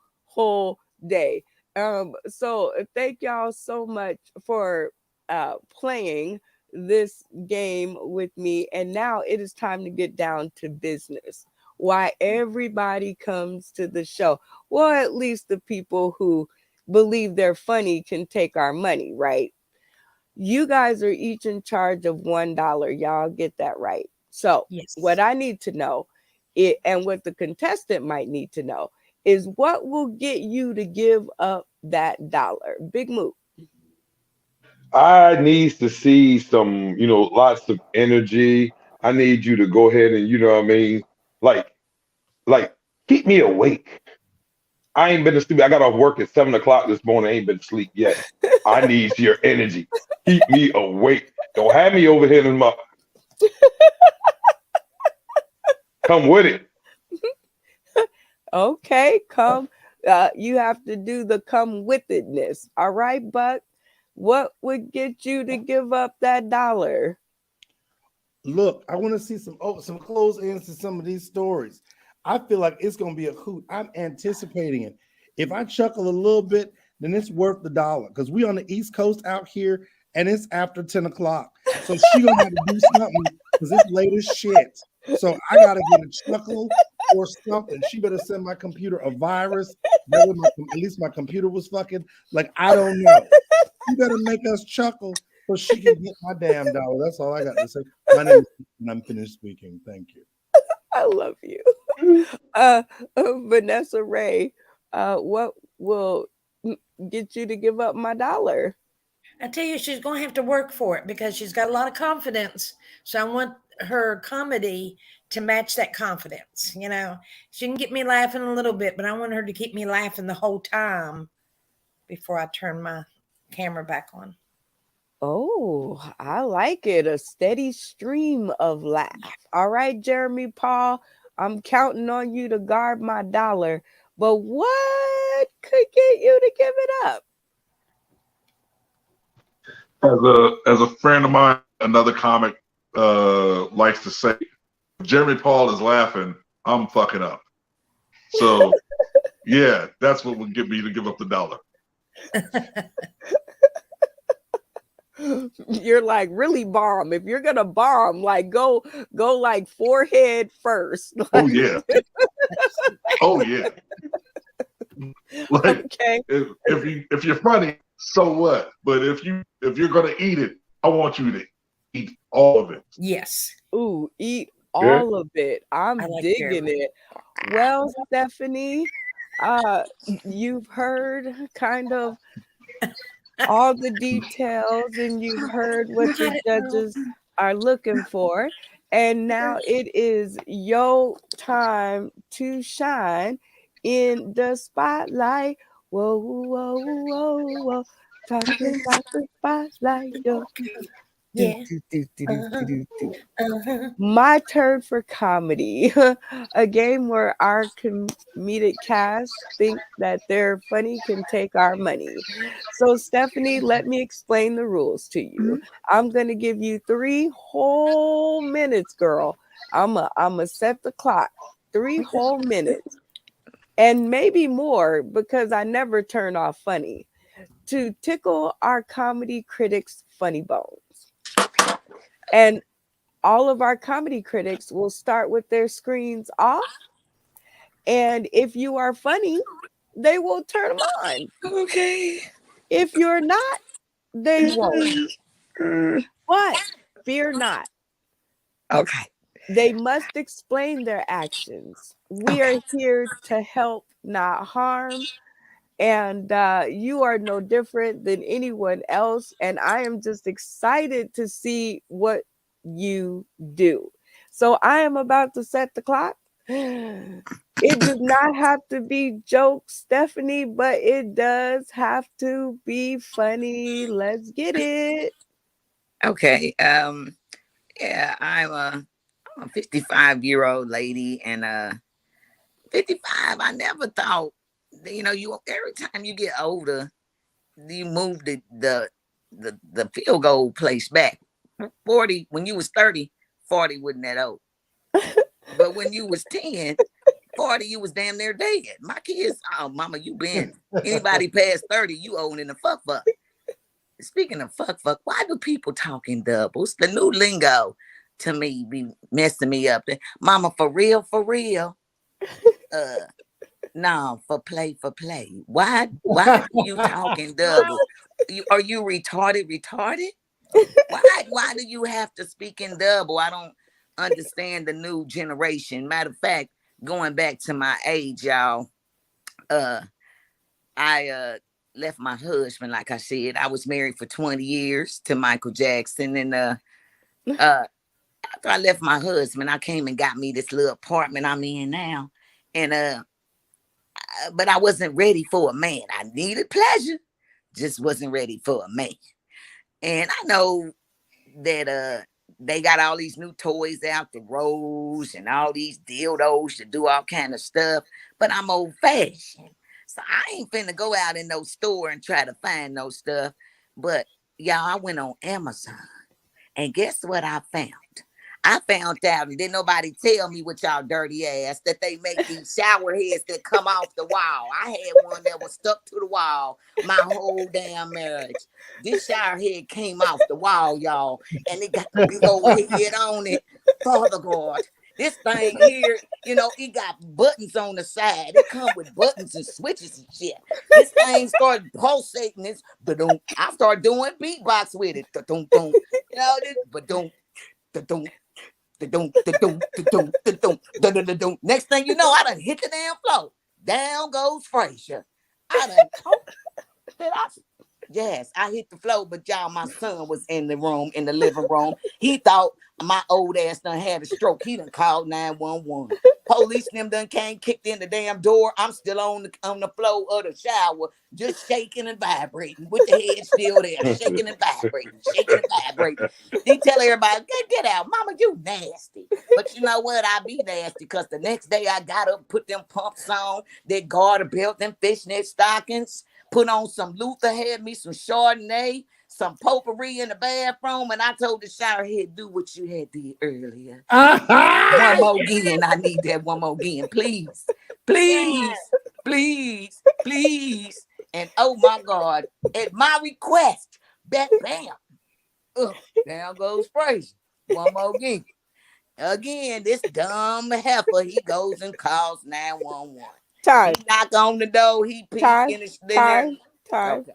day. So thank y'all so much for playing this game with me. And now it is time to get down to business. Why everybody comes to the show. Well, at least the people who believe they're funny can take our money, right? You guys are each in charge of $1. Y'all get that right. So yes. What I need to know, and what the contestant might need to know, is what will get you to give up that dollar. Bigmook. I need to see some, you know, lots of energy. I need you to go ahead and, you know what I mean, like keep me awake. I ain't been asleep. I got off work at 7 o'clock this morning. I ain't been asleep yet. I need your energy. Keep me awake. Don't have me over here in my. Come with it. Okay, come. You have to do the come with itness. All right, Buck. What would get you to give up that $1? Look, I want to see some close ends to some of these stories. I feel like it's going to be a hoot. I'm anticipating it. If I chuckle a little bit, then it's worth the $1 because we on the East Coast out here and it's after 10 o'clock. So she gonna have to do something because it's late as shit. So I gotta get a chuckle or something. She better send my computer a virus. That way at least my computer was fucking like I don't know. You better make us chuckle so she can get my damn $1. That's all I got to say. My name is and I'm finished speaking. Thank you. I love you. Vanessa Ray, what will get you to give up my $1? I tell you, she's going to have to work for it because she's got a lot of confidence. So I want her comedy to match that confidence. You know, she can get me laughing a little bit, but I want her to keep me laughing the whole time before I turn my camera back on. Oh, I like it. A steady stream of laugh. All right, Jeremy Paul, I'm counting on you to guard my $1. But what could get you to give it up? As a friend of mine, another comic likes to say, if Jeremy Paul is laughing, I'm fucking up. So yeah, that's what would get me to give up the $1. You're like really bomb. If you're gonna bomb, like go like forehead first. Oh yeah. Oh yeah. Like Okay. if you're funny, so what? But if you're gonna eat it, I want you to eat all of it. Yes. Ooh, eat all of it. I'm like digging it. Well, Stephanie, you've heard kind of all the details and you've heard what your judges are looking for. And now it is your time to shine in the spotlight. Whoa, whoa, whoa, whoa. Talking about the spotlight. Yo. Yeah. My turn for comedy, a game where our comedic cast think that they're funny can take our money. So, Stephanie, let me explain the rules to you. I'm gonna give you 3 whole minutes, girl. I'ma set the clock. 3 whole minutes, and maybe more because I never turn off funny to tickle our comedy critics' funny bones. And all of our comedy critics will start with their screens off. And if you are funny, they will turn them on. Okay. If you're not, they won't. But fear not. Okay. They must explain their actions. We are here to help, not harm. And you are no different than anyone else. And I am just excited to see what you do. So I am about to set the clock. It does not have to be jokes, Stephanie, but it does have to be funny. Let's get it. Okay. Yeah, I'm a 55-year-old lady, and 55. I never thought, you every time you get older, you move the field goal place back. 40 when you was 30, 40 wasn't that old. But when you was 10, 40, you was damn near dead. My kids, oh mama, you been anybody past 30, you old in the fuck. Speaking of fuck, why do people talk in doubles? The new lingo to me be messing me up. Mama, for real. No, for play. Why do you talk in double? Are you retarded? Why do you have to speak in double? I don't understand the new generation. Matter of fact, going back to my age, y'all, I left my husband, like I said. I was married for 20 years to Michael Jackson. And after I left my husband, I came and got me this little apartment I'm in now. And but I wasn't ready for a man. I needed pleasure, just wasn't ready for a man. And I know that they got all these new toys out, the rose and all these dildos to do all kind of stuff. But I'm old fashioned, so I ain't finna go out in no store and try to find no stuff. But y'all, I went on Amazon, and guess what I found? I found out, and didn't nobody tell me with y'all dirty ass that they make these shower heads that come off the wall. I had one that was stuck to the wall my whole damn marriage. This shower head came off the wall, y'all, and it got the big old head on it. Father God, this thing here, it got buttons on the side. It come with buttons and switches and shit. This thing started pulsating. This, I started doing beatbox with it. Next thing you know, I done hit the damn floor. Down goes Frazier. Yes, I hit the floor, but y'all, my son was in the living room. He thought my old ass done had a stroke. He done called 911. Police and them done came, kicked in the damn door. I'm still on the floor of the shower, just shaking and vibrating with the head still there, shaking and vibrating. They tell everybody, get out, mama, you nasty. But you know what? I be nasty because the next day I got up, put them pumps on, that garter belt, them fishnet stockings, put on some Luther, had me some Chardonnay, some potpourri in the bathroom, and I told the shower head, do what you had did earlier. One more again. I need that one more again. Please. And oh my God, at my request, bam, down goes Frazier. One more again. Again, this dumb heifer, he goes and calls 911. Time. He knock on the door, he peek in the Time.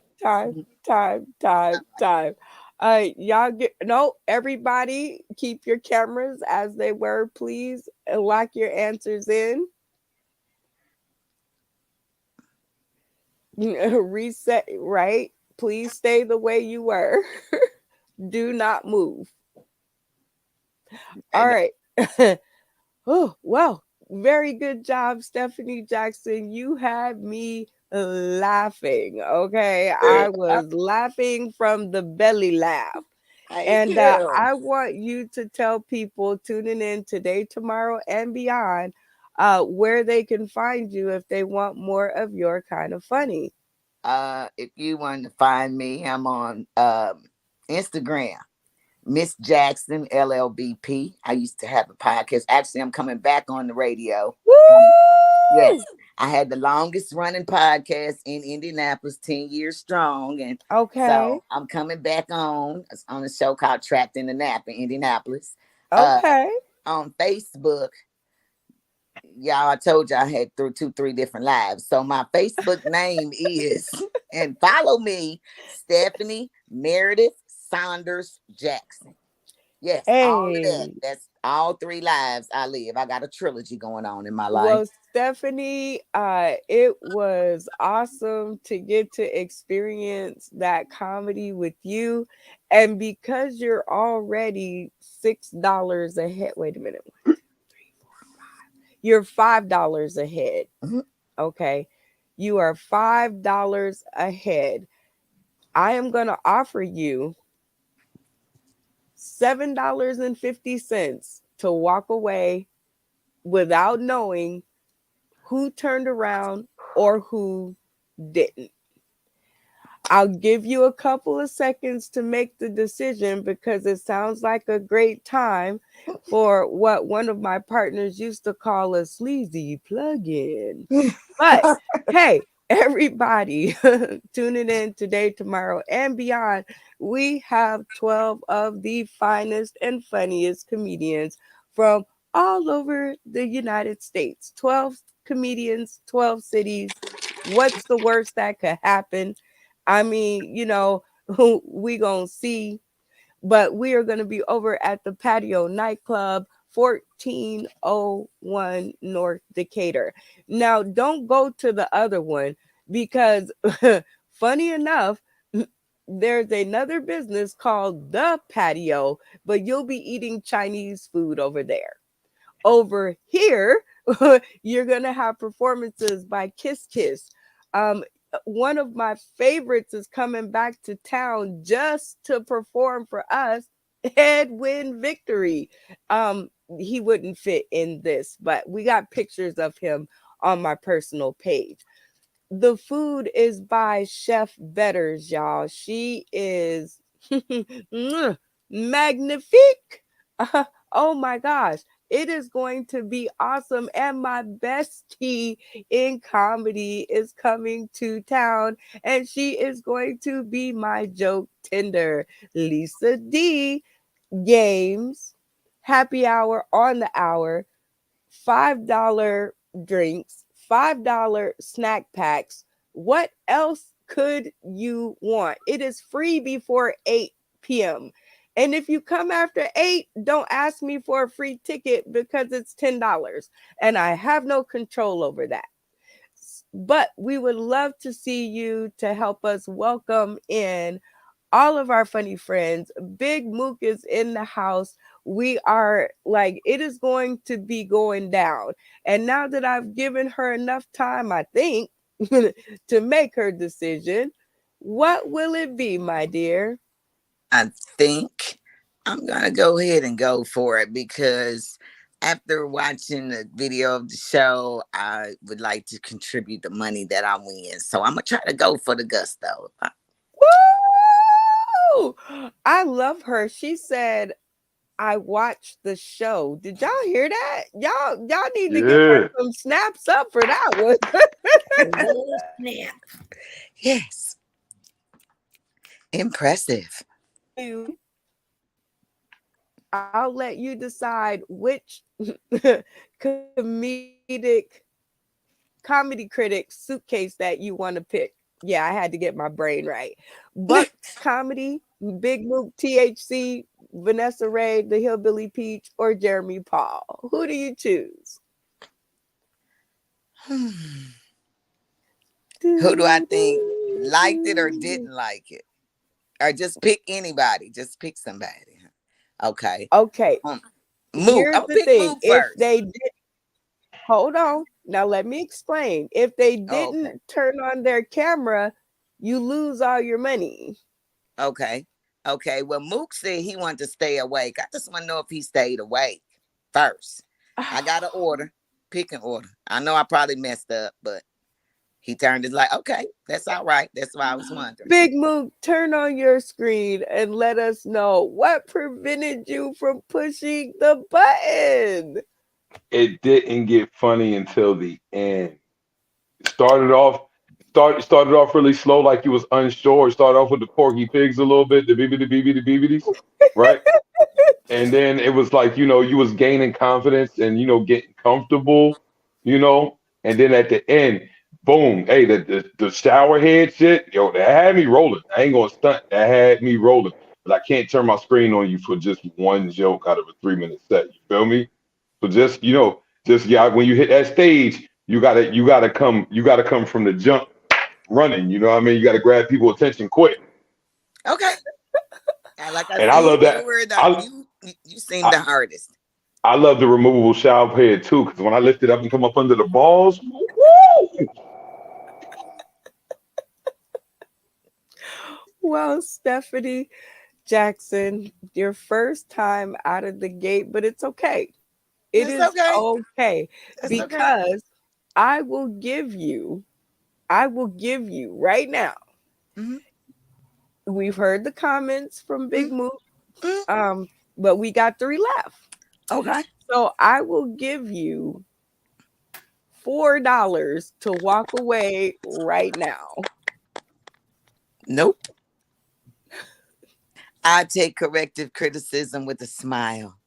Y'all everybody keep your cameras as they were, please, and lock your answers in. Reset, right? Please stay the way you were. Do not move. All right. Oh, well, very good job, Stephanie Jackson. You had me laughing. Okay. I was laughing from the belly laugh. And I want you to tell people tuning in today, tomorrow, and beyond where they can find you if they want more of your kind of funny. If you want to find me, I'm on Instagram, Miss Jackson LLBP. I used to have a podcast. Actually, I'm coming back on the radio. Woo! Yes, I had the longest running podcast in Indianapolis, 10 years strong. And so I'm coming back on a show called Trapped in the Nap in Indianapolis. Okay. On Facebook, y'all, I told you I had 3 different lives. So my Facebook name is, and follow me, Stephanie Meredith Saunders Jackson. Yes, all of that. That's all 3 lives I live. I got a trilogy going on in my life. Well, Stephanie, it was awesome to get to experience that comedy with you. And because you're already $6 ahead, wait a minute. 1, 2, 3, 4, 5. You're $5 ahead. Mm-hmm. Okay. You are $5 ahead. I am going to offer you $7.50 to walk away without knowing who turned around or who didn't. I'll give you a couple of seconds to make the decision because it sounds like a great time for what one of my partners used to call a sleazy plug-in. But hey, everybody tuning in today, tomorrow, and beyond, we have 12 of the finest and funniest comedians from all over the United States. 12 comedians, 12 cities. What's the worst that could happen? I mean, we gonna see, but we are going to be over at the Patio Nightclub, 1401 North Decatur. Now, don't go to the other one because funny enough, there's another business called The Patio, but you'll be eating Chinese food over there. Over here, you're going to have performances by Kyss Kyss. One of my favorites is coming back to town just to perform for us, Headwind Victory. He wouldn't fit in this, but we got pictures of him on my personal page. The food is by Chef Betters, y'all. She is magnifique. Oh my gosh. It is going to be awesome. And my bestie in comedy is coming to town, and she is going to be my joke tender. Lisa D. Games, happy hour on the hour, $5 drinks, $5 snack packs. What else could you want? It is free before 8 p.m. And if you come after 8, don't ask me for a free ticket because it's $10. And I have no control over that. But we would love to see you to help us welcome in all of our funny friends. Bigmook is in the house. We are like, it is going to be going down. And now that I've given her enough time, I think, to make her decision, what will it be, my dear? I think I'm going to go ahead and go for it because after watching the video of the show, I would like to contribute the money that I win. So I'm going to try to go for the gusto. Woo! I love her. She said, I watched the show. Did y'all hear that? Y'all need to give her some snaps up for that one. Snap. Yes. Impressive. I'll let you decide which comedy critic suitcase that you want to pick. Yeah, I had to get my brain right. Bucks Comedy, Bigmook, THC, Vanessa Ray, the Hillbilly Peach, or Jeremy Paul. Who do you choose? Who do I think liked it or didn't like it? Or just pick anybody. Just pick somebody. Okay. Okay. Mook. Here's I'll the pick thing. Mook If first. they did, hold on. Now let me explain. If they didn't turn on their camera, you lose all your money. Okay. Okay. Well, Mook said he wanted to stay awake. I just want to know if he stayed awake first. I got an order. Pick an order. I know I probably messed up, but he turned his light. Okay, that's all right. That's why I was wondering. Bigmook, turn on your screen and let us know what prevented you from pushing the button. It didn't get funny until the end. It started off really slow, like he was unsure. It started off with the Porky Pigs a little bit, the BBDs, right? And then it was like, you was gaining confidence and getting comfortable, and then at the end, boom, hey, the shower head shit, that had me rolling. I ain't gonna stunt, that had me rolling. But I can't turn my screen on you for just one joke out of a 3-minute set. You feel me? So just when you hit that stage, you gotta come from the jump running. You know what I mean? You gotta grab people's attention quick. Okay. Like I And said, I love that. You seem the hardest. I love the removable shower head too, because when I lift it up and come up under the balls, woo! Well, Stephanie Jackson, your first time out of the gate, but it's okay. It is okay because I will give you right now. Mm-hmm. We've heard the comments from Bigmook, but we got 3 left. Okay. So I will give you $4 to walk away right now. Nope. I take corrective criticism with a smile.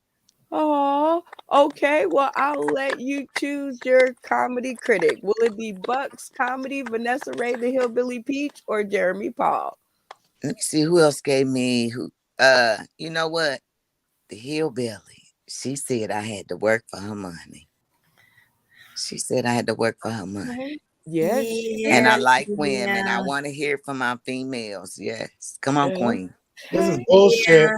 Oh, okay. Well, I'll let you choose your comedy critic. Will it be Bucks Comedy, Vanessa Ray, the Hillbilly Peach, or Jeremy Paul? Let me see who else gave me you know what? The Hillbilly. She said I had to work for her money. She said I had to work for her money. Yes. And I like women. I want to hear from my females. Yes. Come on, Queen. This is bullshit.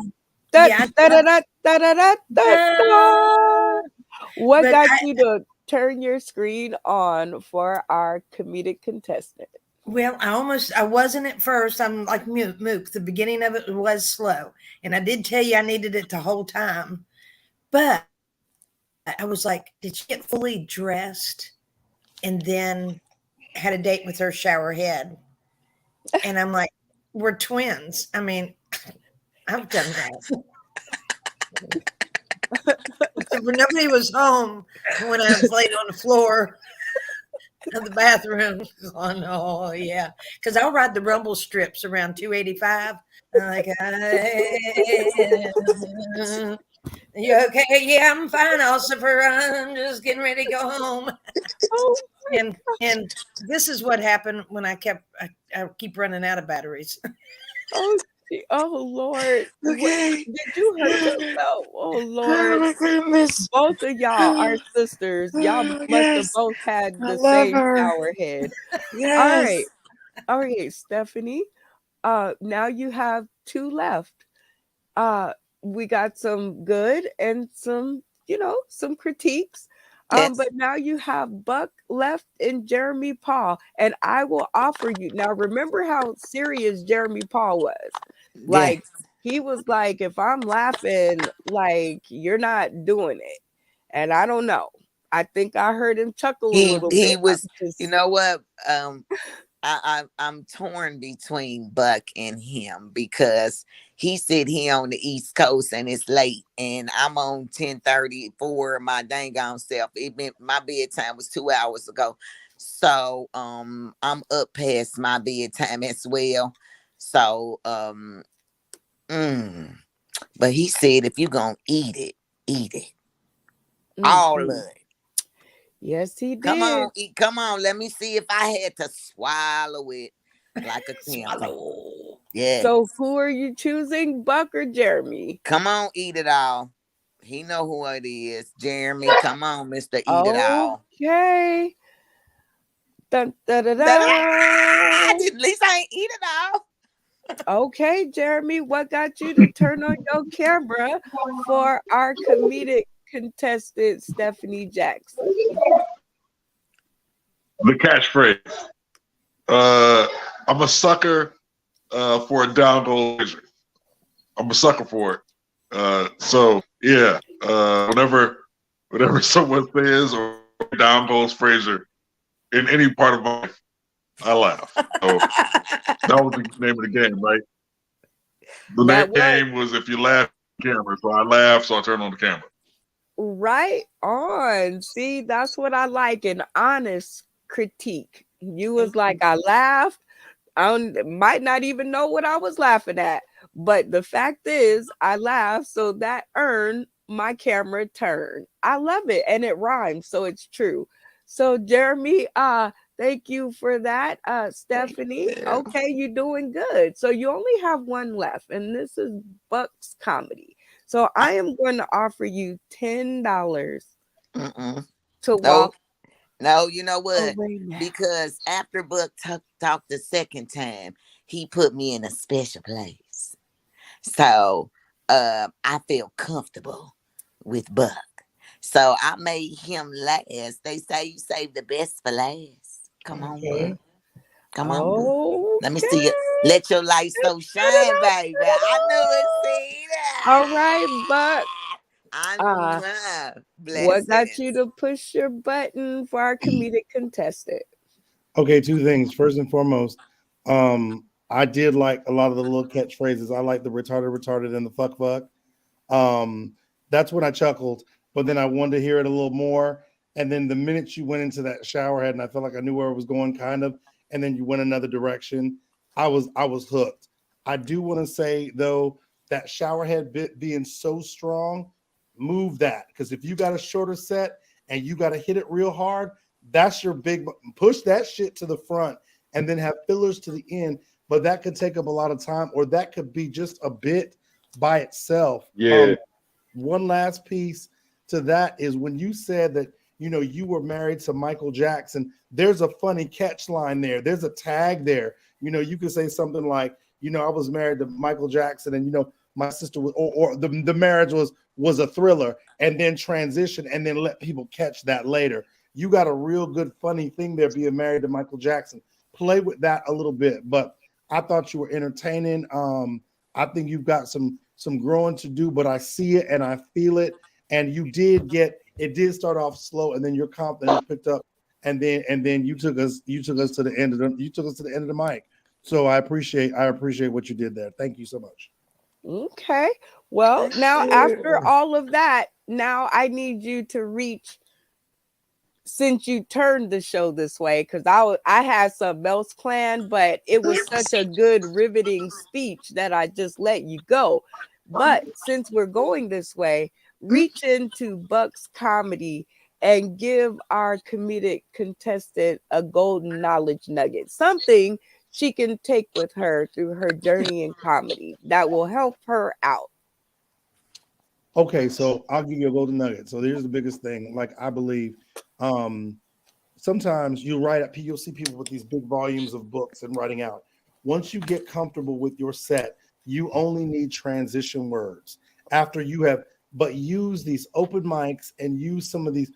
What got you to turn your screen on for our comedic contestant? Well, I wasn't at first. I'm like Mook. The beginning of it was slow. And I did tell you I needed it the whole time. But I was like, did she get fully dressed and then had a date with her shower head? And I'm like, we're twins. I mean, I've done that. Nobody was home when I was laid on the floor of the bathroom. Oh no, yeah, because I'll ride the rumble strips around 285. I'm like, you okay? Yeah, I'm fine, Oliver. I'm just getting ready to go home. Oh, And this is what happened when I keep running out of batteries. oh Lord. Okay. Did you hurt yourself? Oh Oh Lord. my goodness. Both of y'all are sisters. Y'all must have Yes. both had I the love same her. shower head. All right. Yes. All right, Stephanie. Now you have two left. We got some good and some, some critiques. Yes. But now you have Buck left and Jeremy Paul, and I will offer you now. Remember how serious Jeremy Paul was? Yes. Like he was like, if I'm laughing, like you're not doing it, and I don't know. I think I heard him chuckle a little He bit. was, you know what? I'm torn between Buck and him because he said he on the East Coast and it's late, and I'm on 10:34. My dang on self. My bedtime was 2 hours ago, so I'm up past my bedtime as well. So but he said if you gonna eat it, all of Mhm. it. Yes, he Come did. on, eat. Come on. Let me see if I had to swallow it like a champ. Swallow. Yeah. So who are you choosing, Buck or Jeremy? Come on, eat it all. He know who it is. Jeremy, come on, Mr. Eat It All. Okay. Dun, da, da, At da. least I ain't eat it all. Okay, Jeremy, what got you to turn on your camera for our comedic contestant, Stephanie Jackson? The catchphrase. I'm a sucker for a down goal razor. I'm a sucker for it. So yeah, whenever someone says or down goes Fraser in any part of my life, I laugh. So that was the name of the game, right? The name of the game was if you laugh, camera. So I laugh, so I turn on the camera. Right on. See, that's what I like, an honest critique. You was like, I laughed. I might not even know what I was laughing at, but the fact is, I laughed, so that earned my camera turn. I love it, and it rhymes, so it's true. So, Jeremy, thank you for that, Stephanie. Okay, you're doing good. So you only have one left, and this is Buck's comedy. So I am going to offer you $10 to walk. No, you know what? away now. Because after Buck talked the second time, he put me in a special place. So I feel comfortable with Buck. So I made him last. They say you save the best for last. Come on, Buck. Come on, Buck. Let me see it. Let your light so shine, baby. I knew it. See that. All right, Buck. What got you to push your button for our comedic contestant? Okay, two things. First and foremost, I did like a lot of the little catchphrases. I like the retarded, and the fuck. That's when I chuckled, but then I wanted to hear it a little more. And then the minute you went into that shower head, and I felt like I knew where it was going, kind of, and then you went another direction, I was hooked. I do want to say though, that shower head bit being so strong, move that, because if you got a shorter set and you got to hit it real hard, that's your big push. That shit to the front and then have fillers to the end. But that could take up a lot of time, or that could be just a bit by itself. Yeah. One last piece to that is when you said that, you were married to Michael Jackson, there's a funny catch line there. There's a tag there. You could say something like, I was married to Michael Jackson, and, my sister was, or the marriage was a thriller, and then transition, and then let people catch that later. You got a real good funny thing there being married to Michael Jackson. play with that a little bit. But I thought you were entertaining. I think you've got some growing to do, but I see it and I feel it. And you did it did start off slow, and then your confidence picked up, and then you took us to the end of the mic. So I appreciate what you did there. Thank you so much. Okay. Well, now after all of that, now I need you to reach, since you turned the show this way, because I had something else planned, but it was such a good riveting speech that I just let you go. But since we're going this way, reach into Buck's comedy and give our comedic contestant a golden knowledge nugget, something she can take with her through her journey in comedy that will help her out. Okay, so I'll give you a golden nugget. So here's the biggest thing. Like, I believe sometimes you'll see people with these big volumes of books and writing out. Once you get comfortable with your set, you only need transition words. After you have, but use these open mics and use some of these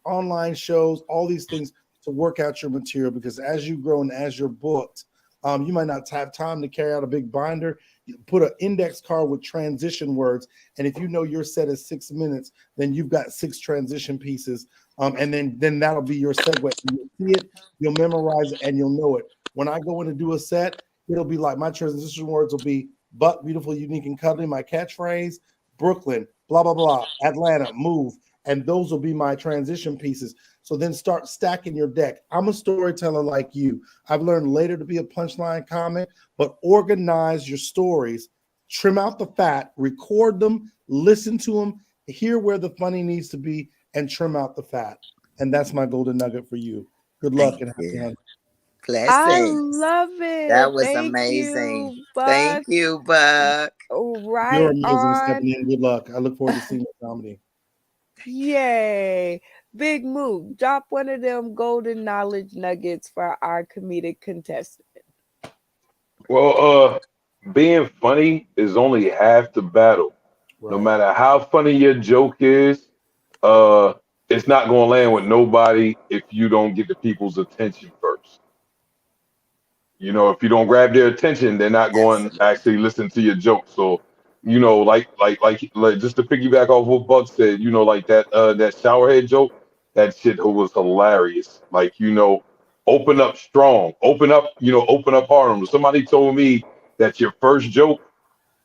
online shows, all these things to work out your material, because as you grow and as you're booked, you might not have time to carry out a big binder. You put an index card with transition words, and if you know your set is 6 minutes, then you've got 6 transition pieces, and then that'll be your segue. You'll see it, you'll memorize it, and you'll know it. When I go in to do a set, it'll be like my transition words will be Buck, beautiful, unique, and cuddly. My catchphrase, Brooklyn, blah, blah, blah, Atlanta, move. And those will be my transition pieces. So then start stacking your deck. I'm a storyteller like you. I've learned later to be a punchline comic, but organize your stories, trim out the fat, record them, listen to them, hear where the funny needs to be, and trim out the fat. And that's my golden nugget for you. Good luck and happy hunting. I love it. That was Thank amazing. You, Buck. Thank you, Buck. Right. You're amazing, on. Stephanie, and good luck. I look forward to seeing your comedy. Yay. Bigmook, drop one of them golden knowledge nuggets for our comedic contestant. Well, being funny is only half the battle. Right. No matter how funny your joke is, it's not going to land with nobody if you don't get the people's attention first. You know, if you don't grab their attention, they're not going to actually listen to your joke. So, you know, like just to piggyback off what Buck said, you know, like that showerhead joke, that shit was hilarious. Like, you know, open up strong, open up hard. Somebody told me that your first joke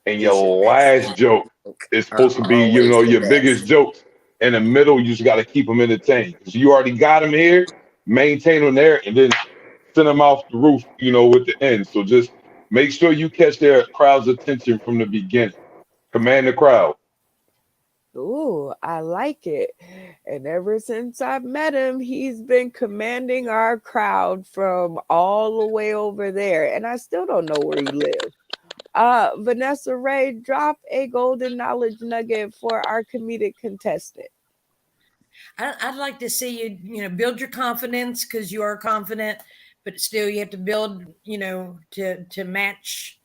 and your last joke is supposed to be, you know, your biggest jokes. In the middle, you just got to keep them entertained. Because you already got them here, maintain them there, and then send them off the roof, you know, with the end. So just make sure you catch their crowd's attention from the beginning. Command the crowd. Ooh, I like it. And ever since I've met him, he's been commanding our crowd from all the way over there. And I still don't know where he lives. Vanessa Ray, drop a golden knowledge nugget for our comedic contestant. I'd like to see you, you know, build your confidence, because you are confident, but still you have to build, you know, to match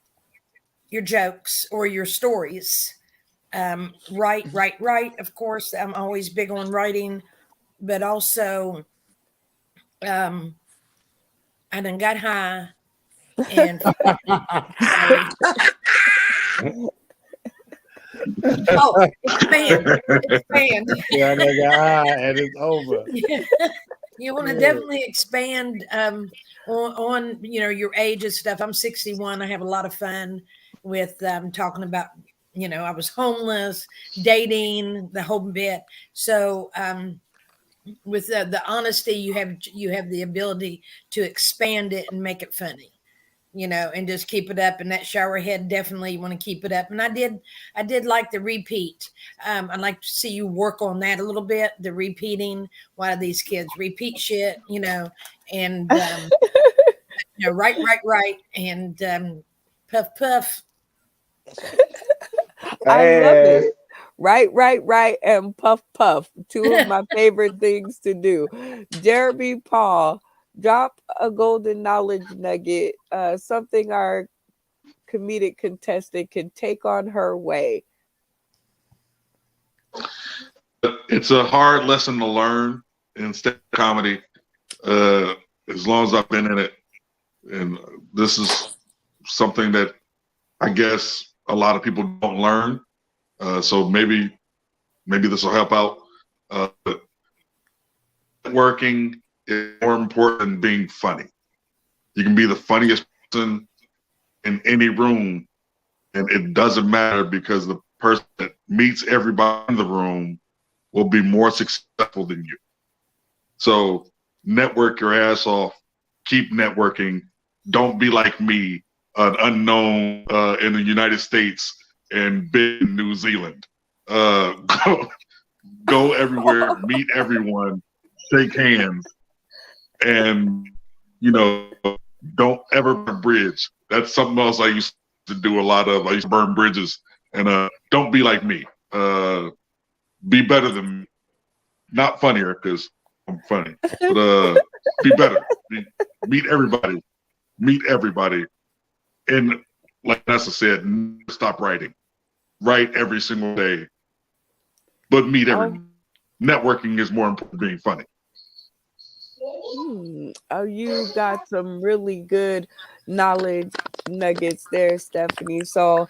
your jokes or your stories. Write. Of course, I'm always big on writing, but also, I done got high and expand. Yeah, and it's over. Yeah. You want to definitely expand on you know, your age and stuff. I'm 61. I have a lot of fun with talking about, you know, I was homeless, dating, the whole bit. So with the honesty, you have the ability to expand it and make it funny, you know, and just keep it up. And that shower head, definitely you want to keep it up. And I did like the repeat. I'd like to see you work on that a little bit, the repeating. Why do these kids repeat shit, you know, and, you know, right. And puff. I love it. Right, and puff. Two of my favorite things to do. Jeremy Paul, drop a golden knowledge nugget, something our comedic contestant can take on her way. It's a hard lesson to learn in stand-up comedy. As long as I've been in it, And this is something that I guess a lot of people don't learn. So maybe this will help out. Networking is more important than being funny. You can be the funniest person in any room, and it doesn't matter because the person that meets everybody in the room will be more successful than you. So network your ass off. Keep networking. Don't be like me, an unknown in the United States and big in New Zealand. Go everywhere, meet everyone, shake hands, and don't ever burn a bridge. That's something else I used to do a lot of. I used to burn bridges, and don't be like me. Be better than me. Not funnier because I'm funny, but be better. Meet everybody. Meet everybody. And like Nessa said, never stop writing. Write every single day, but meet everyone. Networking is more important than being funny. Oh, you got some really good knowledge nuggets there, Stephanie. So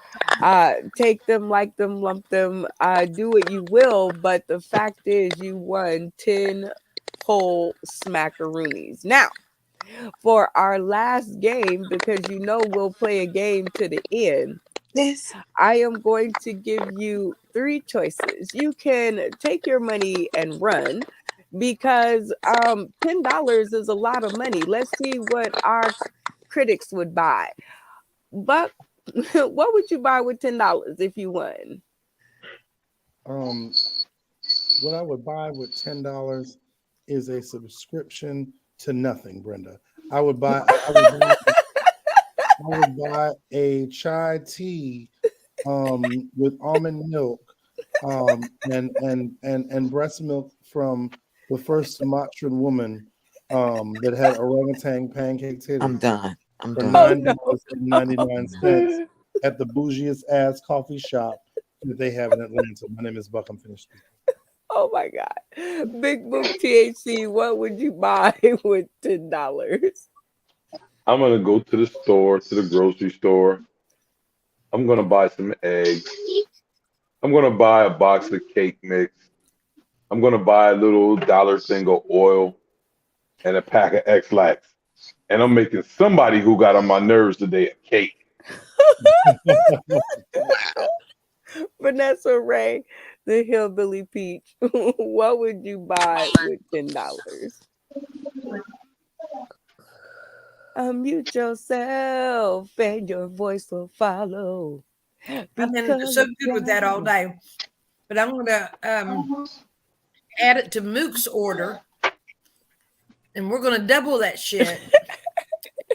take them, like them, lump them, do what you will, but the fact is you won 10 whole smackaroonies. Now, for our last game, because we'll play a game to the end, Yes. I am going to give you 3 choices. You can take your money and run, because $10 is a lot of money. Let's see what our critics would buy. But what would you buy with $10 if you won? What I would buy with $10 is a subscription to nothing, Brenda. I would buy a chai tea with almond milk and breast milk from the first Sumatran woman that had orangutan pancake titties. I'm done. For $9.99 $9.99 at the bougiest ass coffee shop that they have in Atlanta. My name is Buck. I'm finished speaking. Oh my God. Bigmook THC, what would you buy with $10? I'm gonna go to the store, to the grocery store. I'm gonna buy some eggs. I'm gonna buy a box of cake mix. I'm gonna buy a little dollar thing of oil and a pack of X-Lax. And I'm making somebody who got on my nerves today a cake. Vanessa Ray, the Hillbilly Peach, what would you buy with $10? Unmute yourself and your voice will follow. I've been so good with that all day. But I'm going to add it to Mook's order. And we're going to double that shit.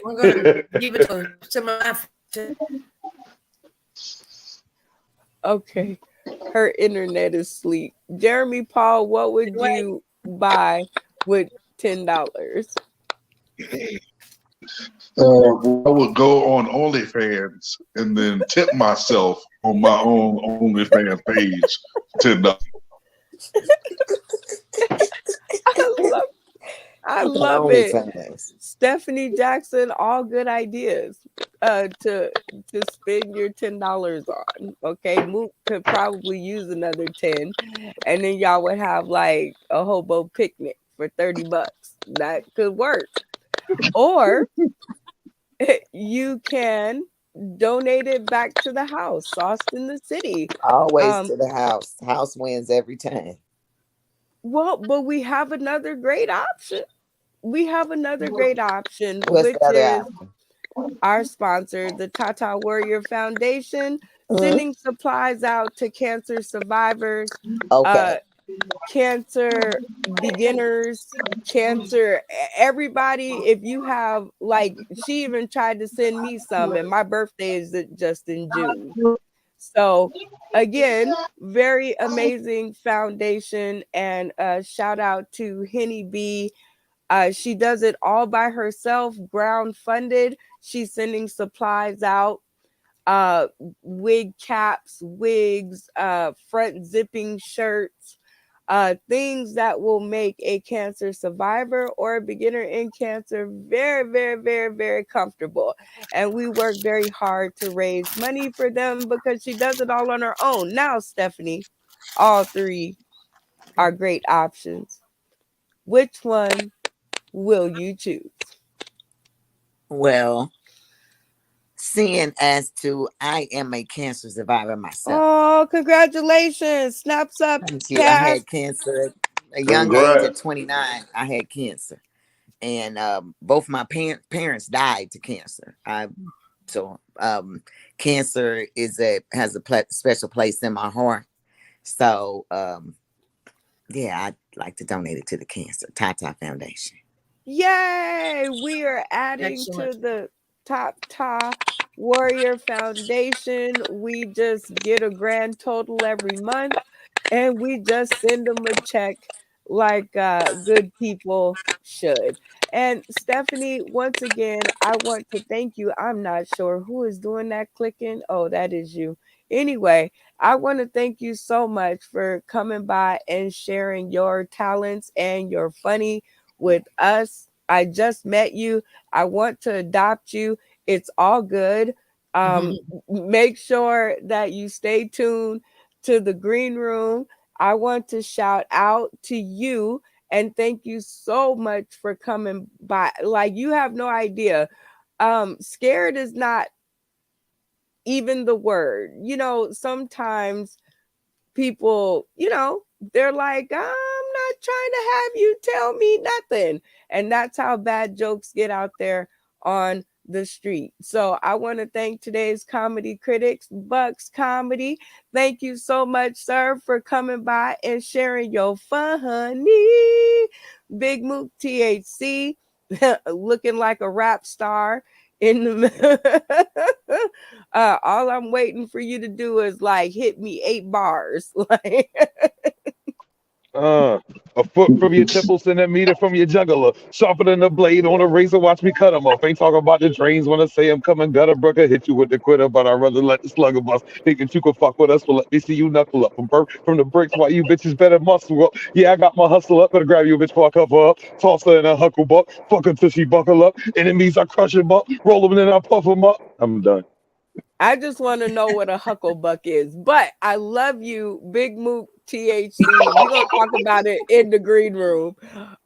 We're going to give it to some of my. Okay. Her internet is asleep. Jeremy Paul, what would you buy with $10? I would go on OnlyFans and then tip myself on my own OnlyFans page $10. I love it. Stephanie Jackson, all good ideas to spend your $10 on. Okay, Mook could probably use another 10, and then y'all would have like a hobo picnic for $30. That could work. Or you can donate it back to the house, Sauced in the City. Always to the house. House wins every time. Well, but we have another great option. Which What's the other is option? our sponsor, the Tata Warrior Foundation, sending supplies out to cancer survivors, cancer beginners, cancer, everybody. If you have, like, she even tried to send me some, and my birthday is just in June. So again, very amazing foundation, and shout out to Henny B. She does it all by herself, ground funded. She's sending supplies out, wig caps, wigs, front zipping shirts, things that will make a cancer survivor or a beginner in cancer very, very, very, very comfortable. And we work very hard to raise money for them because she does it all on her own. Now, Stephanie, all three are great options. Which one will you choose? Well, seeing as to I am a cancer survivor myself. Oh, congratulations. Snaps up, Thank you. I Cass. had cancer at a young age at Congrats. 29. I had cancer. And both my parents died to cancer. Cancer has a special place in my heart. So yeah, I'd like to donate it to the Cancer Tata Foundation. Yay! We are adding Excellent. to the Top Warrior Foundation. We just get a grand total every month and we just send them a check like good people should. And Stephanie, once again, I want to thank you. I'm not sure who is doing that clicking. Oh, that is you. Anyway, I want to thank you so much for coming by and sharing your talents and your funny with us. I just met you. I want to adopt you. It's all good. Make sure that you stay tuned to the green room. I want to shout out to you and thank you so much for coming by. Like, you have no idea. Scared is not even the word. Sometimes people, they're like, I'm not trying to have you tell me nothing. And that's how bad jokes get out there on the street. So I want to thank today's comedy critics, Bucks Comedy. Thank you so much, sir, for coming by and sharing your funny. Bigmook THC, looking like a rap star in the all I'm waiting for you to do is like hit me 8 bars. Like, A foot from your temples and a meter from your jugular. Sharper than a blade on a razor, watch me cut 'em off. Ain't talking about the drains when I say I'm coming gutter brooker. Hit you with the quitter, but I'd rather let the slugger bust. Think that you could fuck with us, well, let me see you knuckle up. From the bricks, while you bitches better muscle up. Yeah, I got my hustle up, better grab you a bitch before I cover up. Toss her in a huckle buck, fuck her till she buckle up. Enemies, I crush them up, roll them and then I puff them up. I'm done. I just want to know what a hucklebuck is. But I love you, Big Mook THC. We're gonna talk about it in the green room.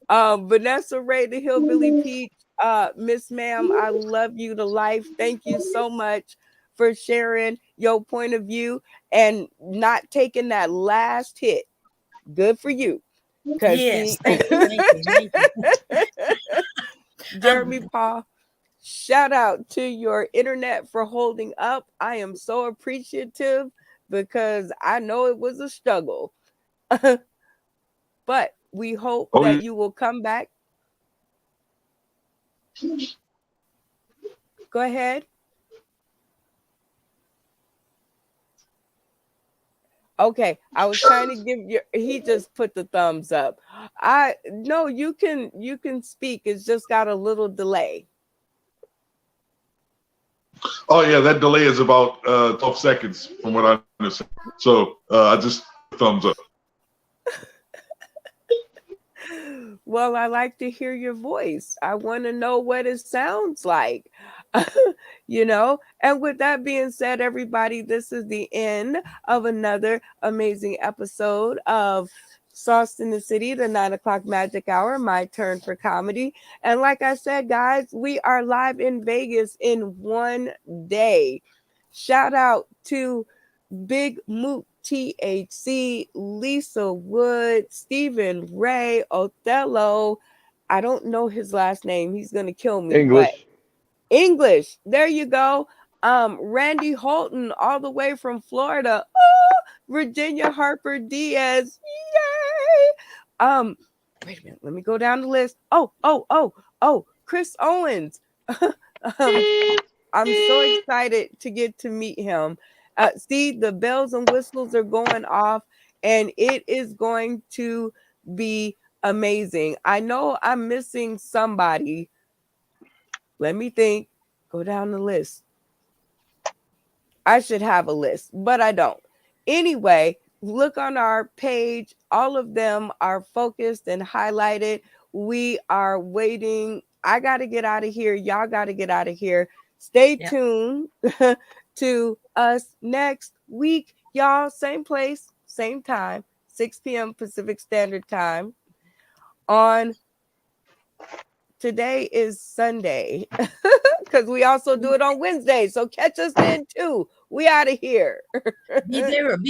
Vanessa Ray, the Hillbilly Peach, Miss Ma'am, I love you to life. Thank you so much for sharing your point of view and not taking that last hit. Good for you. Cause Yes, see, thank you, thank you, thank you. Jeremy Paul, shout out to your internet for holding up. I am so appreciative because I know it was a struggle. But we hope Oh, that yeah. you will come back. Go ahead. Okay, I was trying to give you, he just put the thumbs up. I no, you can speak. It's just got a little delay. Oh yeah, that delay is about 12 seconds from what I understand. So I just thumbs up. Well, I like to hear your voice. I want to know what it sounds like. And with that being said, everybody, this is the end of another amazing episode of Sauce in the City, the 9 o'clock magic hour, my turn for comedy. And like I said, guys, we are live in Vegas in one day. Shout out to Big Mook THC, Lisa Wood, Stephen Ray, Othello. I don't know his last name. He's going to kill me, but English. English. There you go. Randy Holton, all the way from Florida. Oh, Virginia Harper Diaz. Yay. Wait a minute. Let me go down the list. Oh, Chris Owens. I'm so excited to get to meet him. See, the bells and whistles are going off, and it is going to be amazing. I know I'm missing somebody. Let me think. Go down the list. I should have a list, but I don't. Anyway, look on our page. All of them are focused and highlighted. We are waiting. I got to get out of here. Y'all got to get out of here. Stay Yep. tuned to us next week, y'all. Same place, same time, 6 p.m. Pacific Standard Time. On today is Sunday because we also do it on Wednesday. So catch us then too. We out of here. Be there or be